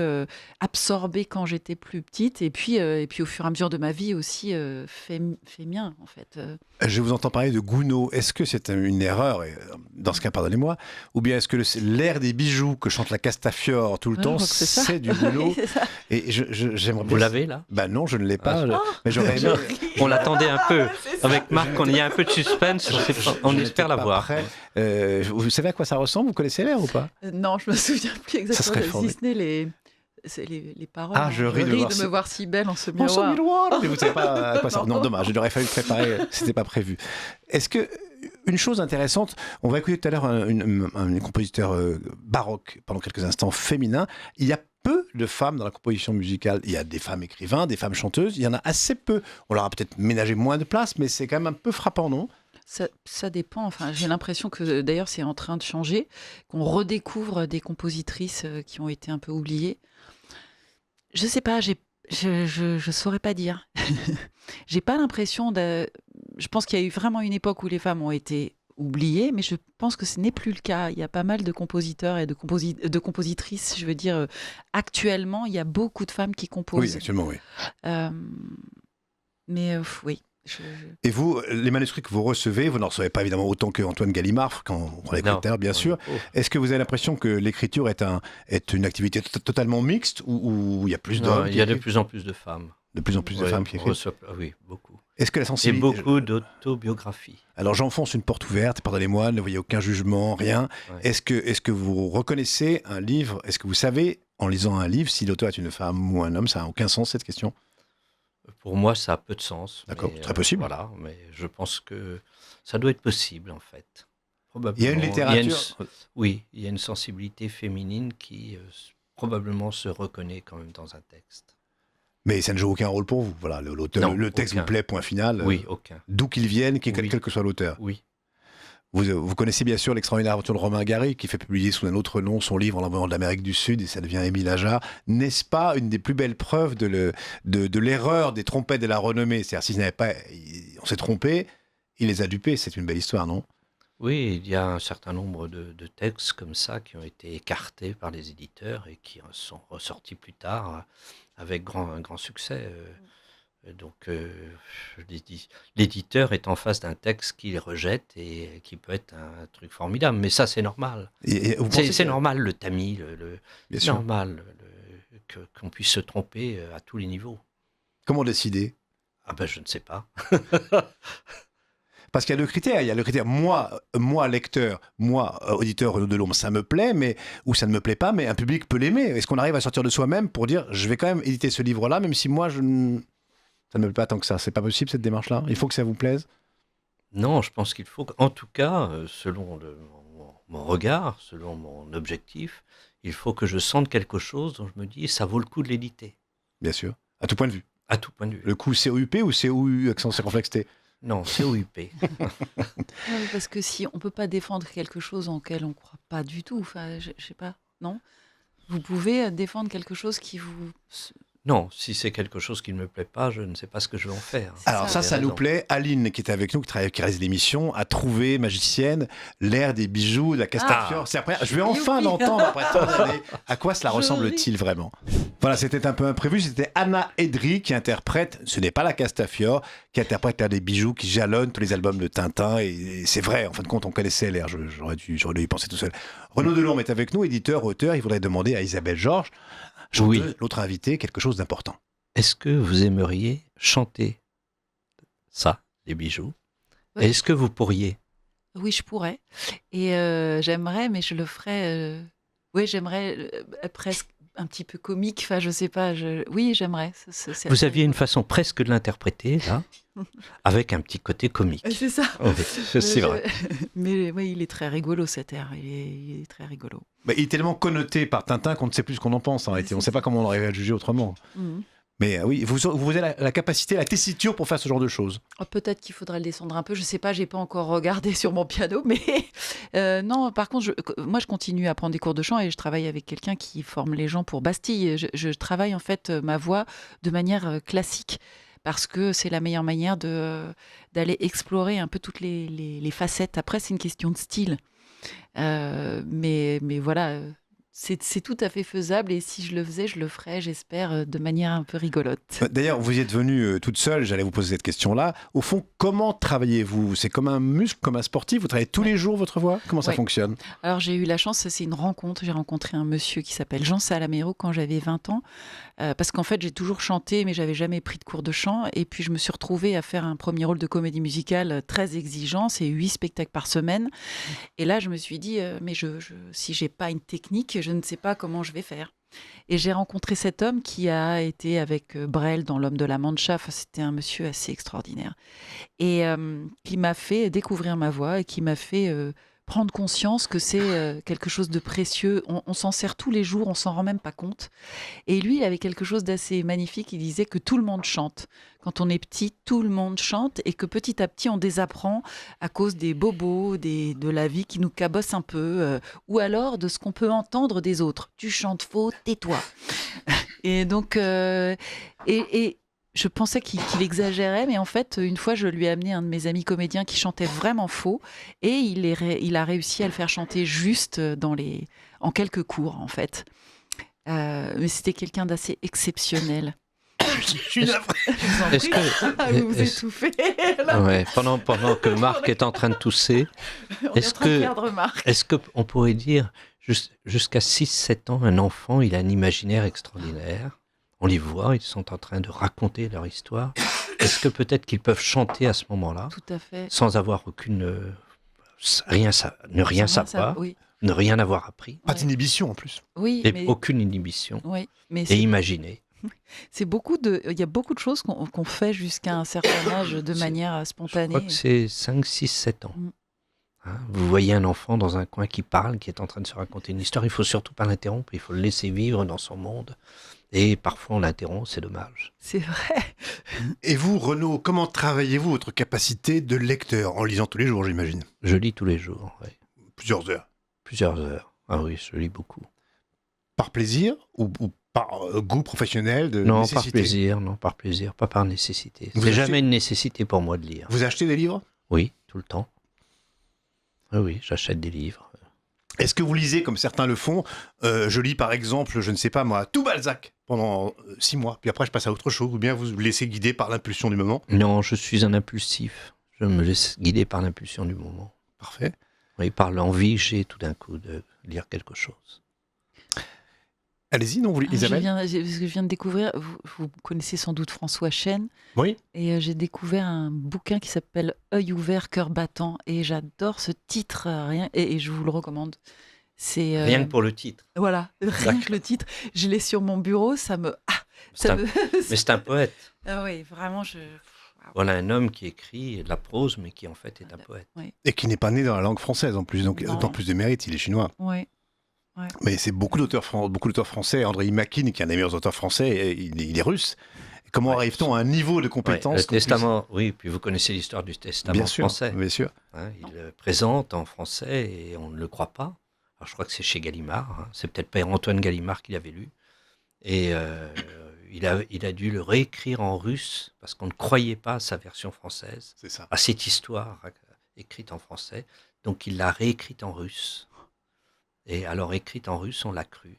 absorber quand j'étais plus petite et puis au fur et à mesure de ma vie aussi fait mien en fait. Je vous entends parler de Gounod. Est-ce que c'est une erreur, et dans ce cas, pardonnez-moi, ou bien est-ce que l'air des bijoux que chante la Castafiore tout le temps, je crois que c'est ça. c'est du Gounod? Oui, c'est ça. Et j'aimerais Vous l'avez là? Ben non, je ne l'ai pas. Mais j'aurais aimé. On l'attendait un peu. Avec Marc, il y a un peu de suspense. On espère l'avoir. Vous savez à quoi ça ressemble? Vous connaissez l'air ou pas? Non, je me souviens plus exactement. serait Si ce n'est les paroles. Ah, je ris de me voir si belle en ce On s'en miroir. miroir. Mais vous ne savez pas à quoi ça. Non. Non, dommage. Il aurait fallu le préparer. C'était pas prévu. Est-ce que une chose intéressante, on va écouter tout à l'heure un compositeur baroque pendant quelques instants féminin. Il y a peu de femmes dans la composition musicale. Il y a des femmes écrivains, des femmes chanteuses. Il y en a assez peu. On leur a peut-être ménagé moins de place, mais c'est quand même un peu frappant, non? Ça dépend. J'ai l'impression que d'ailleurs c'est en train de changer, qu'on redécouvre des compositrices qui ont été un peu oubliées. Je sais pas. Je saurais pas dire. j'ai pas l'impression de. Je pense qu'il y a eu vraiment une époque où les femmes ont été oubliées, mais je pense que ce n'est plus le cas. Il y a pas mal de compositeurs et de compositrices. Je veux dire, actuellement, il y a beaucoup de femmes qui Oui, composent. actuellement, oui. Euh, mais oui. Et vous, les manuscrits que vous recevez, vous n'en recevez pas évidemment autant que Antoine Gallimard, quand on l'a écouté tout à l'heure, bien sûr. Est-ce que vous avez l'impression que l'écriture est une activité totalement mixte ou il y a plus d'hommes? Il y a de plus en plus de femmes. De plus en plus de Ouais, femmes qui on écrivent. reçoit- oui, beaucoup. Est-ce que la Et sensibilité... beaucoup d'autobiographies. Alors j'enfonce une porte ouverte, pardonnez-moi, ne voyez aucun jugement, rien. Ouais. Est-ce que vous reconnaissez un livre, est-ce que vous savez, en lisant un livre, si l'auteur est une femme ou un homme? Ça n'a aucun sens cette question. Pour moi, ça a peu de sens. D'accord, mais, très possible. Voilà, mais je pense que ça doit être possible, en fait. Probablement. Il y a une littérature... Oui, il y a une sensibilité féminine qui probablement se reconnaît quand même dans un texte. Mais ça ne joue aucun rôle pour vous. Voilà, l'auteur, Non, le texte aucun. vous plaît, point final. Oui, aucun. D'où qu'il vienne, Oui. quel que soit l'auteur. Oui. Vous connaissez bien sûr l'extraordinaire aventure de Romain Gary, qui fait publier sous un autre nom son livre en l'envoyant de l'Amérique du Sud, et ça devient Émile Ajar. N'est-ce pas une des plus belles preuves de l'erreur des trompettes de la renommée? C'est-à-dire, si on s'est trompé, il les a dupés. C'est une belle histoire, non? Oui, il y a un certain nombre de textes comme ça qui ont été écartés par les éditeurs et qui sont ressortis plus tard avec un grand succès. Donc, l'éditeur est en face d'un texte qu'il rejette et qui peut être un truc formidable. Mais ça, c'est normal. Et vous pensez C'est que- normal, le tamis, Bien c'est sûr. normal qu'on puisse se tromper à tous les niveaux. Comment décider? Ah ben, je ne sais pas. Parce qu'il y a le critère. Moi, lecteur, moi, auditeur Renaud Delhomme, ça me plaît, ou ça ne me plaît pas, mais un public peut l'aimer. Est-ce qu'on arrive à sortir de soi-même pour dire, je vais quand même éditer ce livre-là, même si moi, ça ne me plaît pas tant que ça? C'est pas possible, cette démarche-là? Il faut que ça vous plaise? Non, je pense qu'il faut, en tout cas, selon mon regard, selon mon objectif, il faut que je sente quelque chose dont je me dis, ça vaut le coup de l'éditer, Bien sûr. À tout point de vue. à tout point de vue. Le coup COUP ou COU accent circonflexe T? Non, c'est OUP. Non, mais parce que si on peut pas défendre quelque chose en lequel on croit pas du tout, enfin, je sais pas, non? Vous pouvez défendre quelque chose qui vous. Non, si c'est quelque chose qui ne me plaît pas, je ne sais pas ce que je vais en faire. C'est Alors ça. ça nous plaît. Aline, qui était avec nous, qui réalise l'émission, a trouvé, magicienne, l'air des bijoux de la Castafiore. Ah. C'est après, je vais enfin Youpi. l'entendre après tant d'années. À quoi cela Joli. ressemble-t-il vraiment? Voilà, c'était un peu imprévu. C'était Anna Edry qui interprète, ce n'est pas la Castafiore, qui interprète l'air des bijoux, qui jalonne tous les albums de Tintin. Et c'est vrai, en fin de compte, on connaissait l'air. J'aurais dû y penser tout seul. Renaud Delhomme est avec nous, éditeur, auteur. Il voudrait demander à Isabelle Georges, Oui. chanteuse, l'autre invité, quelque chose d'important. Est-ce que vous aimeriez chanter ça, les bijoux? Oui. Est-ce que vous pourriez? Oui, je pourrais. Et j'aimerais, mais je le ferais. Oui, j'aimerais presque un petit peu comique. Enfin, je sais pas. Oui, j'aimerais. C'est Vous assez aviez une rigolo. façon presque de l'interpréter, là, avec un petit côté comique. C'est ça. Oui, c'est vrai. Mais oui, il est très rigolo cet air. Il est très rigolo. Mais il est tellement connoté par Tintin qu'on ne sait plus ce qu'on en pense en réalité. On ne sait pas comment on arrive à le juger autrement. Mhm. Mais oui, vous avez la capacité, la tessiture pour faire ce genre de choses. Oh, peut-être qu'il faudrait le descendre un peu. Je sais pas. J'ai pas encore regardé sur mon piano, mais non. Par contre, moi, je continue à prendre des cours de chant et je travaille avec quelqu'un qui forme les gens pour Bastille. Je travaille en fait ma voix de manière classique. Parce que c'est la meilleure manière d'aller explorer un peu toutes les facettes. Après, c'est une question de style. Mais voilà, c'est tout à fait faisable. Et si je le faisais, je le ferais, j'espère, de manière un peu rigolote. D'ailleurs, vous y êtes venue toute seule, j'allais vous poser cette question-là. Au fond, comment travaillez-vous? C'est comme un muscle, comme un sportif? Vous travaillez tous les jours votre voix? Comment ça Ouais. fonctionne? Alors, j'ai eu la chance, c'est une rencontre. J'ai rencontré un monsieur qui s'appelle Jean Salamero quand j'avais 20 ans. Parce qu'en fait, j'ai toujours chanté, mais j'avais jamais pris de cours de chant. Et puis, je me suis retrouvée à faire un premier rôle de comédie musicale très exigeant. C'est 8 spectacles par semaine. Et là, je me suis dit, mais si j'ai pas une technique, je ne sais pas comment je vais faire. Et j'ai rencontré cet homme qui a été avec Brel dans L'Homme de la Mancha. Enfin, c'était un monsieur assez extraordinaire. Et qui m'a fait découvrir ma voix et qui m'a fait prendre conscience que c'est quelque chose de précieux. On s'en sert tous les jours, on s'en rend même pas compte. Et lui, il avait quelque chose d'assez magnifique. Il disait que tout le monde chante. Quand on est petit, tout le monde chante et que petit à petit, on désapprend à cause des bobos, de la vie qui nous cabosse un peu, ou alors de ce qu'on peut entendre des autres. Tu chantes faux, tais-toi. Et donc, et je pensais qu'il exagérait, mais en fait, une fois, je lui ai amené un de mes amis comédiens qui chantait vraiment faux, et il a réussi à le faire chanter juste en quelques cours, en fait. Mais c'était quelqu'un d'assez exceptionnel. Je suis navré. Est-ce que Vous vous étouffez. Là. ouais, pendant que Marc est en train de tousser, On est en train de perdre Marc. est-ce qu'on pourrait dire jusqu'à 6-7 ans, un enfant, il a un imaginaire extraordinaire. On les voit, ils sont en train de raconter leur histoire. Est-ce que peut-être qu'ils peuvent chanter à ce moment-là, Tout à fait. sans avoir ne rien savoir, Oui, ne rien avoir appris, Pas d'inhibition en plus. oui, et mais, aucune inhibition, oui, mais et imaginer. il y a beaucoup de choses qu'on fait jusqu'à un certain âge de manière Je spontanée. crois que c'est 5, 6, 7 ans. Mm. Hein, vous voyez un enfant dans un coin qui parle, qui est en train de se raconter une histoire, il faut surtout pas l'interrompre, il faut le laisser vivre dans son monde. Et parfois on l'interrompt, c'est dommage. C'est vrai. Et vous, Renaud, comment travaillez-vous votre capacité de lecteur en lisant tous les jours, j'imagine? Je lis tous les jours, ouais. Plusieurs heures. Plusieurs heures. Ah oui, je lis beaucoup. Par plaisir ou par goût professionnel de Non, nécessité? par plaisir, pas par nécessité. Vous C'est achetez- jamais une nécessité pour moi de lire. Vous achetez des livres? Oui, tout le temps. Oui, j'achète des livres. Est-ce que vous lisez, comme certains le font, je lis par exemple, je ne sais pas moi, tout Balzac pendant 6 mois, puis après je passe à autre chose, ou bien vous vous laissez guider par l'impulsion du moment? Non, je suis un impulsif. Je me laisse guider par l'impulsion du moment. Parfait. Oui, par l'envie que j'ai tout d'un coup de lire quelque chose. Allez-y, non, Isabelle? Parce que je viens de découvrir, vous connaissez sans doute François Chêne, Oui. et j'ai découvert un bouquin qui s'appelle Œil ouvert, cœur battant, et j'adore ce titre, et je vous le recommande. C'est Rien que pour le titre. voilà, rien que le titre, je l'ai sur mon bureau, ça me C'est un- Mais c'est un poète. Ah oui, vraiment, Voilà un homme qui écrit de la prose, mais qui en fait est un poète. Et qui n'est pas né dans la langue française en plus, donc Non. d'autant plus de mérite, il est chinois. ouais. Mais c'est beaucoup d'auteurs français. André Makin, qui est un des meilleurs auteurs français, il est russe. Comment Ouais, arrive-t-on à un niveau de Ouais, compétence le qu'on puisse- testament, oui, puis vous connaissez l'histoire du testament Bien sûr, français. bien sûr. Hein, il le présente en français et on ne le croit pas. Alors je crois que c'est chez Gallimard. Hein. C'est peut-être Père Antoine Gallimard qui l'avait lu. Et il a dû le réécrire en russe parce qu'on ne croyait pas à sa version française, C'est ça. à cette histoire écrite en français. Donc il l'a réécrite en russe. Et alors écrite en russe, on l'a cru.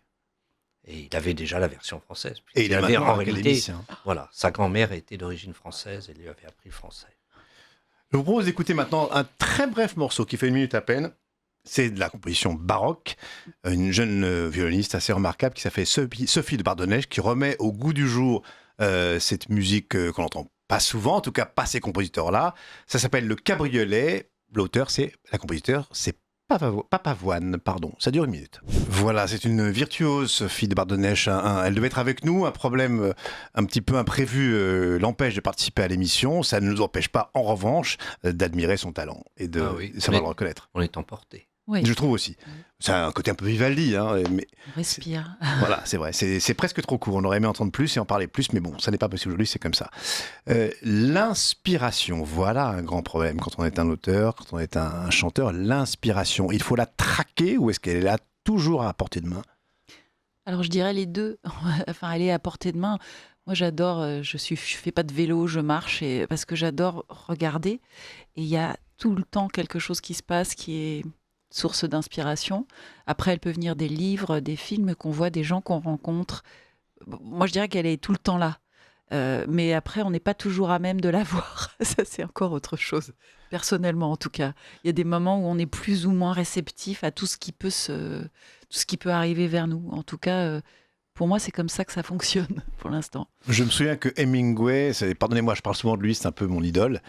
Et il avait déjà la version française. Et il est avait maintenant en réalité, académicien. voilà, sa grand-mère était d'origine française et lui avait appris le français. Je vous propose d'écouter maintenant un très bref morceau qui fait 1 minute à peine. C'est de la composition baroque, une jeune violoniste assez remarquable qui s'appelle Sophie de Bardonnèche, qui remet au goût du jour cette musique qu'on n'entend pas souvent, en tout cas pas ces compositeurs-là. Ça s'appelle Le Cabriolet. L'auteur, la compositeur, c'est Papavoine, pardon. Ça dure 1 minute. Voilà, c'est une virtuose, Sophie de Bardonnèche. Elle devait être avec nous. Un problème un petit peu imprévu l'empêche de participer à l'émission. Ça ne nous empêche pas, en revanche, d'admirer son talent et de savoir le reconnaître. On est emporté. Oui, Je trouve aussi. C'est un côté un peu Vivaldi, hein, mais on respire. voilà, c'est vrai. C'est presque trop court. On aurait aimé entendre plus et en parler plus, mais bon, ça n'est pas possible aujourd'hui, c'est comme ça. L'inspiration, voilà un grand problème quand on est un auteur, quand on est un chanteur. L'inspiration, il faut la traquer ou est-ce qu'elle est là toujours à portée de main? Alors je dirais les deux. Enfin, elle est à portée de main. Moi, j'adore. Je fais pas de vélo, je marche parce que j'adore regarder. Et il y a tout le temps quelque chose qui se passe qui est source d'inspiration. Après, elle peut venir des livres, des films qu'on voit, des gens qu'on rencontre. Moi, je dirais qu'elle est tout le temps là. Mais après, on n'est pas toujours à même de la voir. Ça, c'est encore autre chose. Personnellement, en tout cas. Il y a des moments où on est plus ou moins réceptif à tout ce qui peut arriver vers nous. En tout cas, pour moi, c'est comme ça que ça fonctionne pour l'instant. Je me souviens que Hemingway, pardonnez-moi, je parle souvent de lui, c'est un peu mon idole,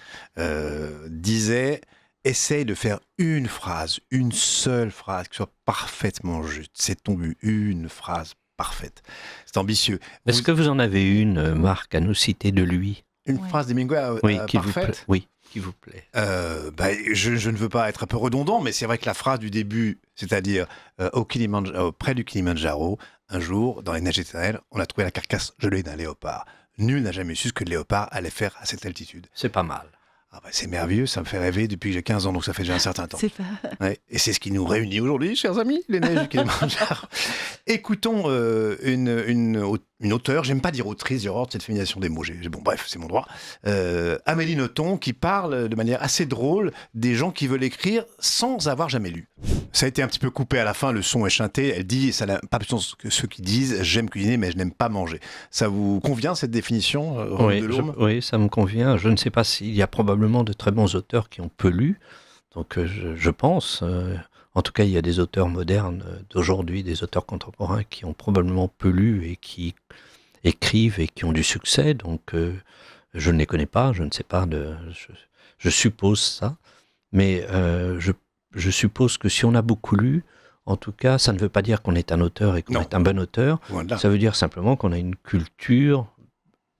disait... Essaye de faire une phrase, une seule phrase, qui soit parfaitement juste. C'est ton but, une phrase parfaite. C'est ambitieux. Est-ce que vous en avez une, Marc, à nous citer de lui? Une Ouais. phrase d'Hemingway Oui, qui vous plaît. parfaite? Oui, qui vous plaît. Je ne veux pas être un peu redondant, mais c'est vrai que la phrase du début, c'est-à-dire près du Kilimandjaro, un jour, dans les neiges éternelles, on a trouvé la carcasse gelée d'un léopard. Nul n'a jamais su ce que le léopard allait faire à cette altitude. C'est pas mal. Ah bah, c'est merveilleux, ça me fait rêver depuis que j'ai 15 ans, donc ça fait déjà un certain temps. C'est pas... Ouais, et c'est ce qui nous réunit aujourd'hui, chers amis, les neiges du Kilimandjaro. Écoutons une une auteure, j'aime pas dire autrice, j'ai horreur de cette féminisation des mots, bon bref, c'est mon droit, Amélie Nothomb, qui parle de manière assez drôle des gens qui veulent écrire sans avoir jamais lu. Ça a été un petit peu coupé à la fin, le son est chanté, elle dit, ça n'a pas plus de sens que ceux qui disent « j'aime cuisiner mais je n'aime pas manger ». Ça vous convient cette définition, Renaud Delhomme ? Oui, ça me convient. Je ne sais pas s'il y a probablement de très bons auteurs qui ont peu lu, donc je pense... En tout cas, il y a des auteurs modernes d'aujourd'hui, des auteurs contemporains qui ont probablement peu lu et qui écrivent et qui ont du succès. Donc, je ne les connais pas, je ne sais pas, je suppose ça. Mais je suppose que si on a beaucoup lu, en tout cas, ça ne veut pas dire qu'on est un auteur et qu'on est un bon auteur. Voilà. Ça veut dire simplement qu'on a une culture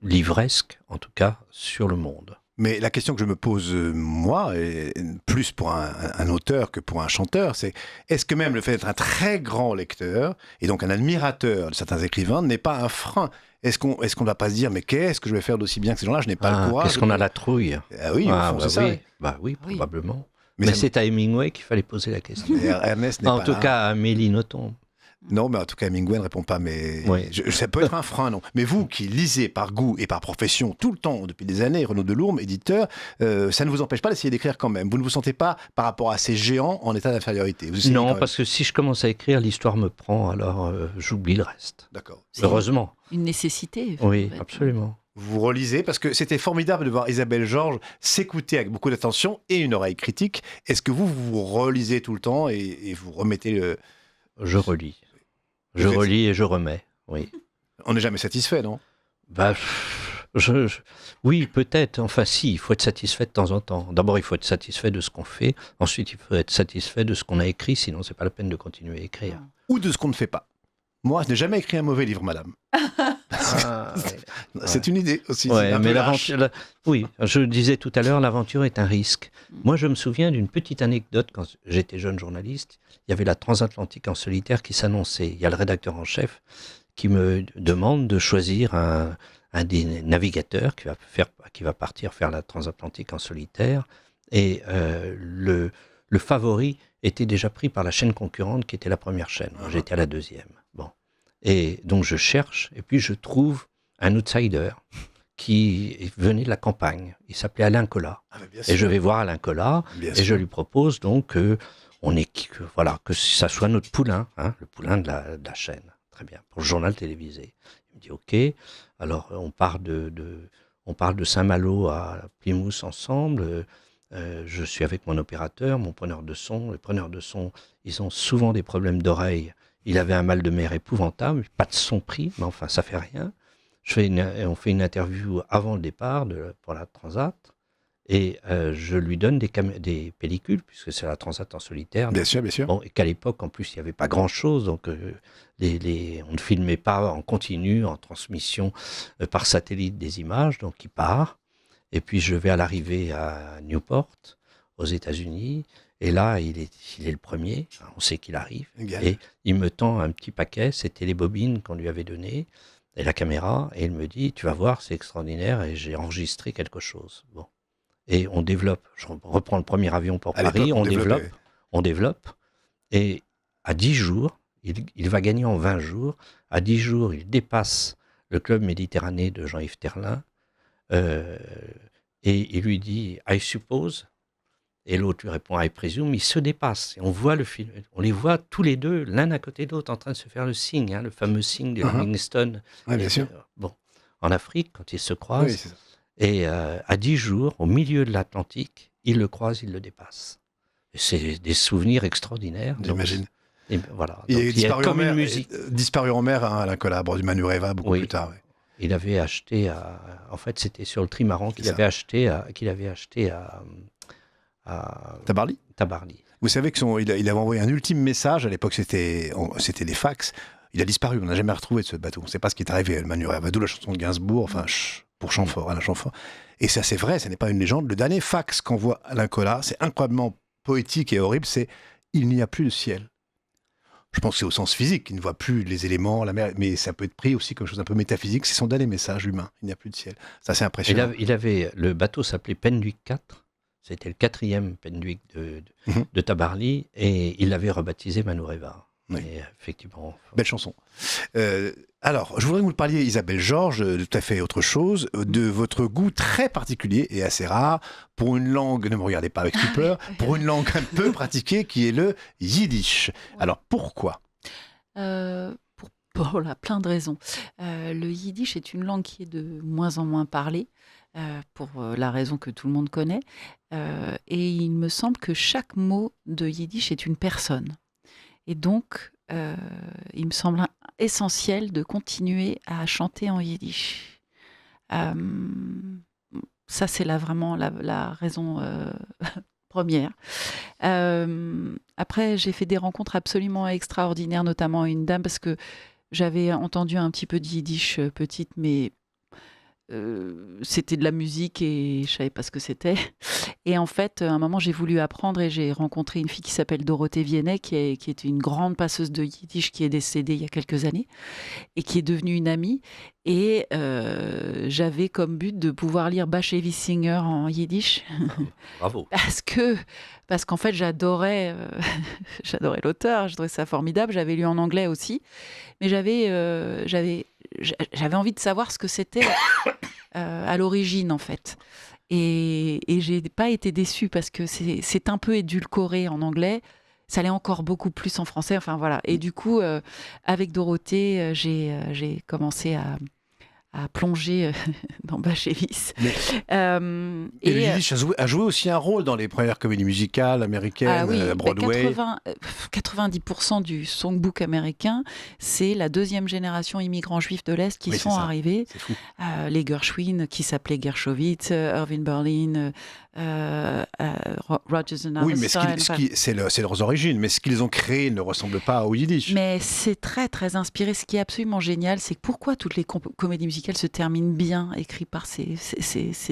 livresque, en tout cas, sur le monde. Mais la question que je me pose, moi, et plus pour un auteur que pour un chanteur, c'est est-ce que même le fait d'être un très grand lecteur, et donc un admirateur de certains écrivains, n'est pas un frein ? Est-ce qu'on ne va pas se dire, mais qu'est-ce que je vais faire d'aussi bien que ces gens-là ? Je n'ai pas le courage. Qu'est-ce qu'on a la trouille ? Ah oui, au fond, c'est ça. Oui, probablement. Mais c'est à Hemingway qu'il fallait poser la question. Ernest n'est en pas tout là. cas, à Amélie Nothomb. Non, mais en tout cas, Hemingway ne répond pas. Mais oui. Ça peut être un frein, non. Mais vous qui lisez par goût et par profession tout le temps, depuis des années, Renaud Delhomme, éditeur, ça ne vous empêche pas d'essayer d'écrire quand même. Vous ne vous sentez pas, par rapport à ces géants, en état d'infériorité. Non, parce que si je commence à écrire, l'histoire me prend, alors j'oublie le reste. D'accord. Heureusement. Une nécessité. Oui, absolument. Vous relisez, parce que c'était formidable de voir Isabelle Georges s'écouter avec beaucoup d'attention et une oreille critique. Est-ce que vous relisez tout le temps et vous remettez le... Je relis. Je relis et je remets, oui. On n'est jamais satisfait, non ? Oui, peut-être. Enfin, si, il faut être satisfait de temps en temps. D'abord, il faut être satisfait de ce qu'on fait. Ensuite, il faut être satisfait de ce qu'on a écrit, sinon c'est pas la peine de continuer à écrire. Ou de ce qu'on ne fait pas. Moi, je n'ai jamais écrit un mauvais livre, madame. C'est une idée aussi. Ouais, mais l'aventure, oui, je disais tout à l'heure, l'aventure est un risque. Moi, je me souviens d'une petite anecdote quand j'étais jeune journaliste. Il y avait la transatlantique en solitaire qui s'annonçait. Il y a le rédacteur en chef qui me demande de choisir un des navigateurs qui va partir faire la transatlantique en solitaire. Et le favori était déjà pris par la chaîne concurrente qui était la première chaîne. J'étais à la deuxième. Bon. Et donc je cherche, et puis je trouve un outsider qui venait de la campagne. Il s'appelait Alain Colas. Et je vais voir Alain Colas, et je lui propose donc que ça soit notre poulain, le poulain de la chaîne. Très bien, pour le journal télévisé. Il me dit OK, alors on part de Saint-Malo à Plymouth ensemble. Je suis avec mon opérateur, mon preneur de son. Les preneurs de son, ils ont souvent des problèmes d'oreille. Il avait un mal de mer épouvantable, pas de son pris, mais enfin, ça fait rien. On fait une interview avant le départ pour la Transat, et je lui donne des pellicules, puisque c'est la Transat en solitaire. Bien sûr, bien sûr. Bon, et qu'à l'époque, en plus, il n'y avait pas grand-chose, donc on ne filmait pas en continu, en transmission par satellite des images, donc il part. Et puis, je vais à l'arrivée à Newport, aux États-Unis. Et là, il est le premier, on sait qu'il arrive, et il me tend un petit paquet, c'était les bobines qu'on lui avait données, et la caméra, et il me dit, tu vas voir, c'est extraordinaire, et j'ai enregistré quelque chose. Bon. Et on développe, je reprends le premier avion pour Paris, on développe, et à 10 jours, il va gagner en 20 jours, à 10 jours, il dépasse le club Méditerranée de Jean-Yves Terlin, et il lui dit, I suppose... Et l'autre lui répond, I presume, ils se dépassent. Et on voit le film, on les voit tous les deux, l'un à côté de l'autre, en train de se faire le signe, le fameux signe de Livingstone. Oui, bien sûr. Bon, en Afrique, quand ils se croisent, et à 10 jours, au milieu de l'Atlantique, ils le croisent, ils le dépassent. Et c'est des souvenirs extraordinaires. J'imagine. Et voilà. Il est disparu en mer, disparu en mer, Alain Colas, à bord du Manureva, beaucoup plus tard. Oui. Il avait acheté, en fait, c'était sur le trimaran qu'il avait acheté à Tabarly. Vous savez qu'il avait envoyé un ultime message, à l'époque c'était les fax, il a disparu, on n'a jamais retrouvé de ce bateau, on ne sait pas ce qui est arrivé, le Manureva, d'où la chanson de Gainsbourg, enfin, pour Chamfort, Alain Chamfort. Et ça c'est vrai, ce n'est pas une légende, le dernier fax qu'envoie Alain Colas, c'est incroyablement poétique et horrible, c'est « Il n'y a plus de ciel ». Je pense que c'est au sens physique, il ne voit plus les éléments, la mer, mais ça peut être pris aussi comme chose un peu métaphysique, c'est son dernier message humain, il n'y a plus de ciel. Ça c'est impressionnant. Le bateau s'appelait Penduic 4. C'était le 4e Penduic de Tabarly, et il l'avait rebaptisé Manureva. Oui. Et effectivement. Belle chanson. Alors, je voudrais que vous parliez, Isabelle Georges, de tout à fait autre chose, de votre goût très particulier et assez rare pour une langue, ne me regardez pas avec stupeur, pour une langue un peu pratiquée qui est le yiddish. Alors, pourquoi ? Pour plein de raisons. Le yiddish est une langue qui est de moins en moins parlée, pour la raison que tout le monde connaît. Et il me semble que chaque mot de yiddish est une personne. Et donc, il me semble essentiel de continuer à chanter en yiddish. Ça, c'est vraiment la raison première. Après, j'ai fait des rencontres absolument extraordinaires, notamment une dame, parce que j'avais entendu un petit peu de yiddish petite, mais c'était de la musique et je savais pas ce que c'était. Et en fait, à un moment, j'ai voulu apprendre et j'ai rencontré une fille qui s'appelle Dorothée Viennet, qui est une grande passeuse de yiddish qui est décédée il y a quelques années et qui est devenue une amie. Et j'avais comme but de pouvoir lire Bashevis Singer en yiddish. Bravo. Parce qu'en fait, j'adorais l'auteur, je trouvais ça formidable. J'avais lu en anglais aussi, mais j'avais envie de savoir ce que c'était à l'origine, en fait. Et j'ai pas été déçue parce que c'est un peu édulcoré en anglais. Ça l'est encore beaucoup plus en français. Enfin voilà. Et du coup, avec Dorothée, j'ai commencé à plonger dans Bashevis. Et le yiddish a joué aussi un rôle dans les premières comédies musicales américaines, à Broadway. 90% du songbook américain, c'est la deuxième génération immigrants juifs de l'Est qui sont arrivés. C'est fou. Les Gershwin, qui s'appelaient Gershowitz, Irving Berlin, Rodgers and Hammerstein. Oui, mais c'est leurs origines, mais ce qu'ils ont créé ne ressemble pas au yiddish. Mais c'est très, très inspiré. Ce qui est absolument génial, c'est pourquoi toutes les comédies musicales se terminent bien, écrites par ces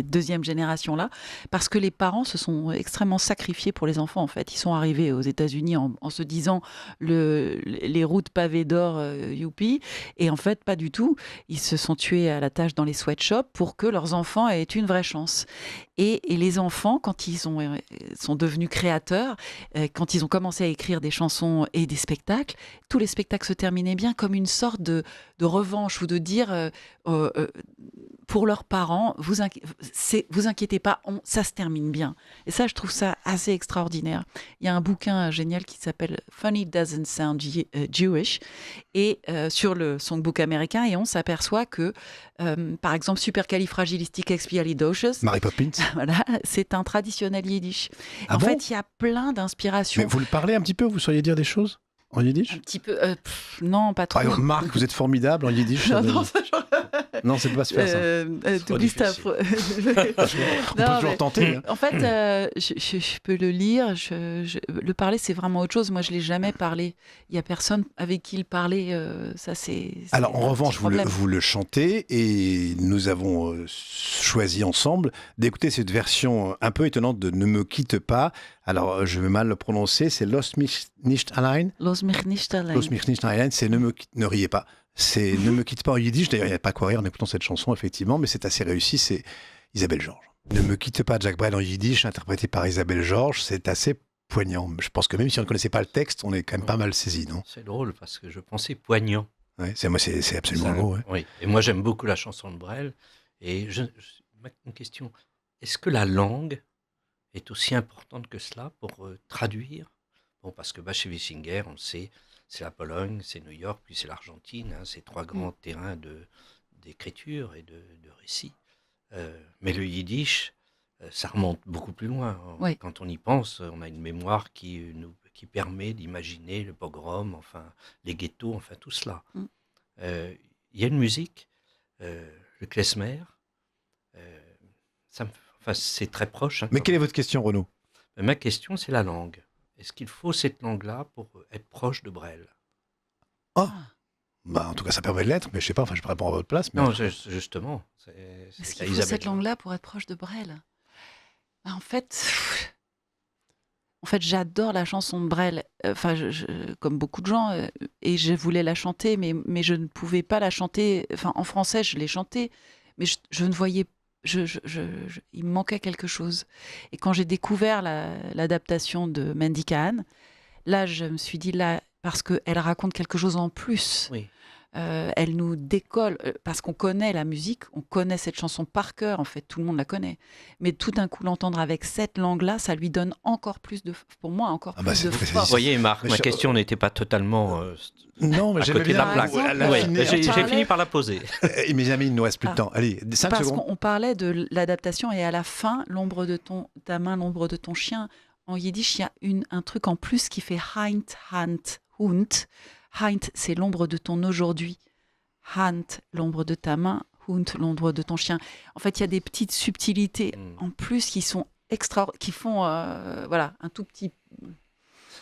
deuxième générations-là. Parce que les parents se sont extrêmement sacrifiés pour les enfants, en fait. Ils sont arrivés aux États-Unis en se disant les routes pavées d'or, youpi. Et en fait, pas du tout. Ils se sont tués à la tâche dans les sweatshops pour que leurs enfants aient une vraie chance. Et les enfants, quand ils sont devenus créateurs, quand ils ont commencé à écrire des chansons et des spectacles, tous les spectacles se terminaient bien comme une sorte de revanche ou de dire pour leurs parents, vous inquiétez pas, ça se termine bien. Et ça, je trouve ça assez extraordinaire. Il y a un bouquin génial qui s'appelle Funny Doesn't Sound Jewish et sur le songbook américain, et on s'aperçoit que, par exemple, Supercalifragilisticexpialidocious, Mary Poppins. Voilà, c'est un traditionnel yiddish. Ah en bon fait, il y a plein d'inspirations. Mais vous le parlez un petit peu, vous sauriez dire des choses en yiddish? Un petit peu, non, pas trop. Par exemple, Marc, vous êtes formidable en yiddish. Non, c'est pas super ça. T'oublies ta phrase. On peut toujours tenter. En fait, je peux le lire. Le parler, c'est vraiment autre chose. Moi, je l'ai jamais parlé. Il y a personne avec qui le parler. Ça, c'est. Alors, en revanche, vous le chantez et nous avons choisi ensemble d'écouter cette version un peu étonnante de Ne me quitte pas. Alors, je vais mal le prononcer. C'est Los mich nicht allein. Los mich nicht allein. Los mich nicht allein. C'est ne riez pas. C'est Ne me quitte pas en yiddish. D'ailleurs, il n'y a pas quoi rire en écoutant cette chanson, effectivement, mais c'est assez réussi. C'est Isabelle Georges. Ne me quitte pas, Jacques Brel en yiddish, interprété par Isabelle Georges. C'est assez poignant. Je pense que même si on ne connaissait pas le texte, on est quand même pas mal saisi, non? C'est drôle parce que je pensais poignant. Ouais, c'est absolument le mot. Ouais. Oui. Et moi, j'aime beaucoup la chanson de Brel. Et une question, est-ce que la langue est aussi importante que cela pour traduire? Bon, parce que Bashevis Singer, on le sait, c'est la Pologne, c'est New York, puis c'est l'Argentine, hein, c'est trois grands terrains d'écriture et de récit. Mais le yiddish, ça remonte beaucoup plus loin. Oui. Quand on y pense, on a une mémoire qui permet d'imaginer le pogrom, enfin les ghettos, enfin tout cela. Il y a une musique, le klezmer, c'est très proche. Hein, mais quelle est votre question, Renaud? Ma question, c'est la langue. Est-ce qu'il faut cette langue-là pour être proche de Brel? Bah, en tout cas, ça permet de l'être, mais je sais pas, je réponds à votre place. Mais... Non, justement. Est-ce qu'il faut cette langue-là pour être proche de Brel? En fait, j'adore la chanson de Brel. Comme beaucoup de gens, et je voulais la chanter, mais je ne pouvais pas la chanter. Enfin, en français, je l'ai chantée, mais je ne voyais pas. Il me manquait quelque chose. Et quand j'ai découvert l'adaptation de Mendy Kahan, là, je me suis dit, là, parce qu'elle raconte quelque chose en plus. Oui. Elle nous décolle, parce qu'on connaît la musique, on connaît cette chanson par cœur, en fait, tout le monde la connaît. Mais tout d'un coup, l'entendre avec cette langue-là, ça lui donne encore plus de, pour moi, encore plus c'est de vous, c'est- force. Vous voyez, Marc, Mais ma je- question n'était pas totalement Non, mais à j'aimais côté de bien la plaque. Par exemple, Ouais, l'affiner. j'ai parlait- fini par la poser. Mes amis, il ne nous reste plus de temps. Allez, 5 Parce secondes. qu'on parlait de l'adaptation et à la fin, ta main, l'ombre de ton chien. En yiddish, il y a un truc en plus qui fait Heint, Hand, Hund. Heint, c'est l'ombre de ton aujourd'hui. Hand, l'ombre de ta main. Hund, l'ombre de ton chien. En fait, il y a des petites subtilités en plus qui sont qui font voilà, un tout petit...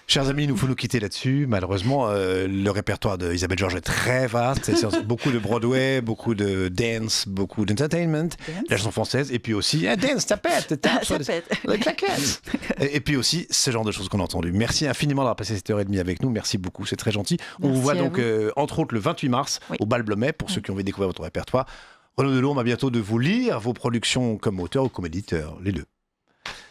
Chers amis, il faut nous quitter là-dessus. Malheureusement, le répertoire d'Isabelle Georges est très vaste. C'est beaucoup de Broadway, beaucoup de dance, beaucoup d'entertainment, la chanson française, et puis aussi dance, ça pète, tape sur Ça pète. les claquettes. Et puis aussi ce genre de choses qu'on a entendues. Merci infiniment d'avoir passé cette heure et demie avec nous. Merci beaucoup, c'est très gentil. On Merci vous voit à donc vous. entre autres le 28 mars Oui. au Bal Blomet pour ceux qui ont envie de découvrir votre répertoire. Renaud Delourme a bientôt de vous lire vos productions comme auteur ou comme éditeur, les deux.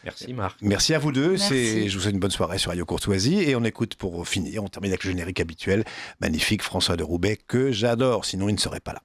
Merci, Marc. Merci à vous deux. Merci. Je vous souhaite une bonne soirée sur Radio Courtoisie. Et on écoute pour finir, on termine avec le générique habituel. Magnifique François de Roubaix, que j'adore. Sinon, il ne serait pas là.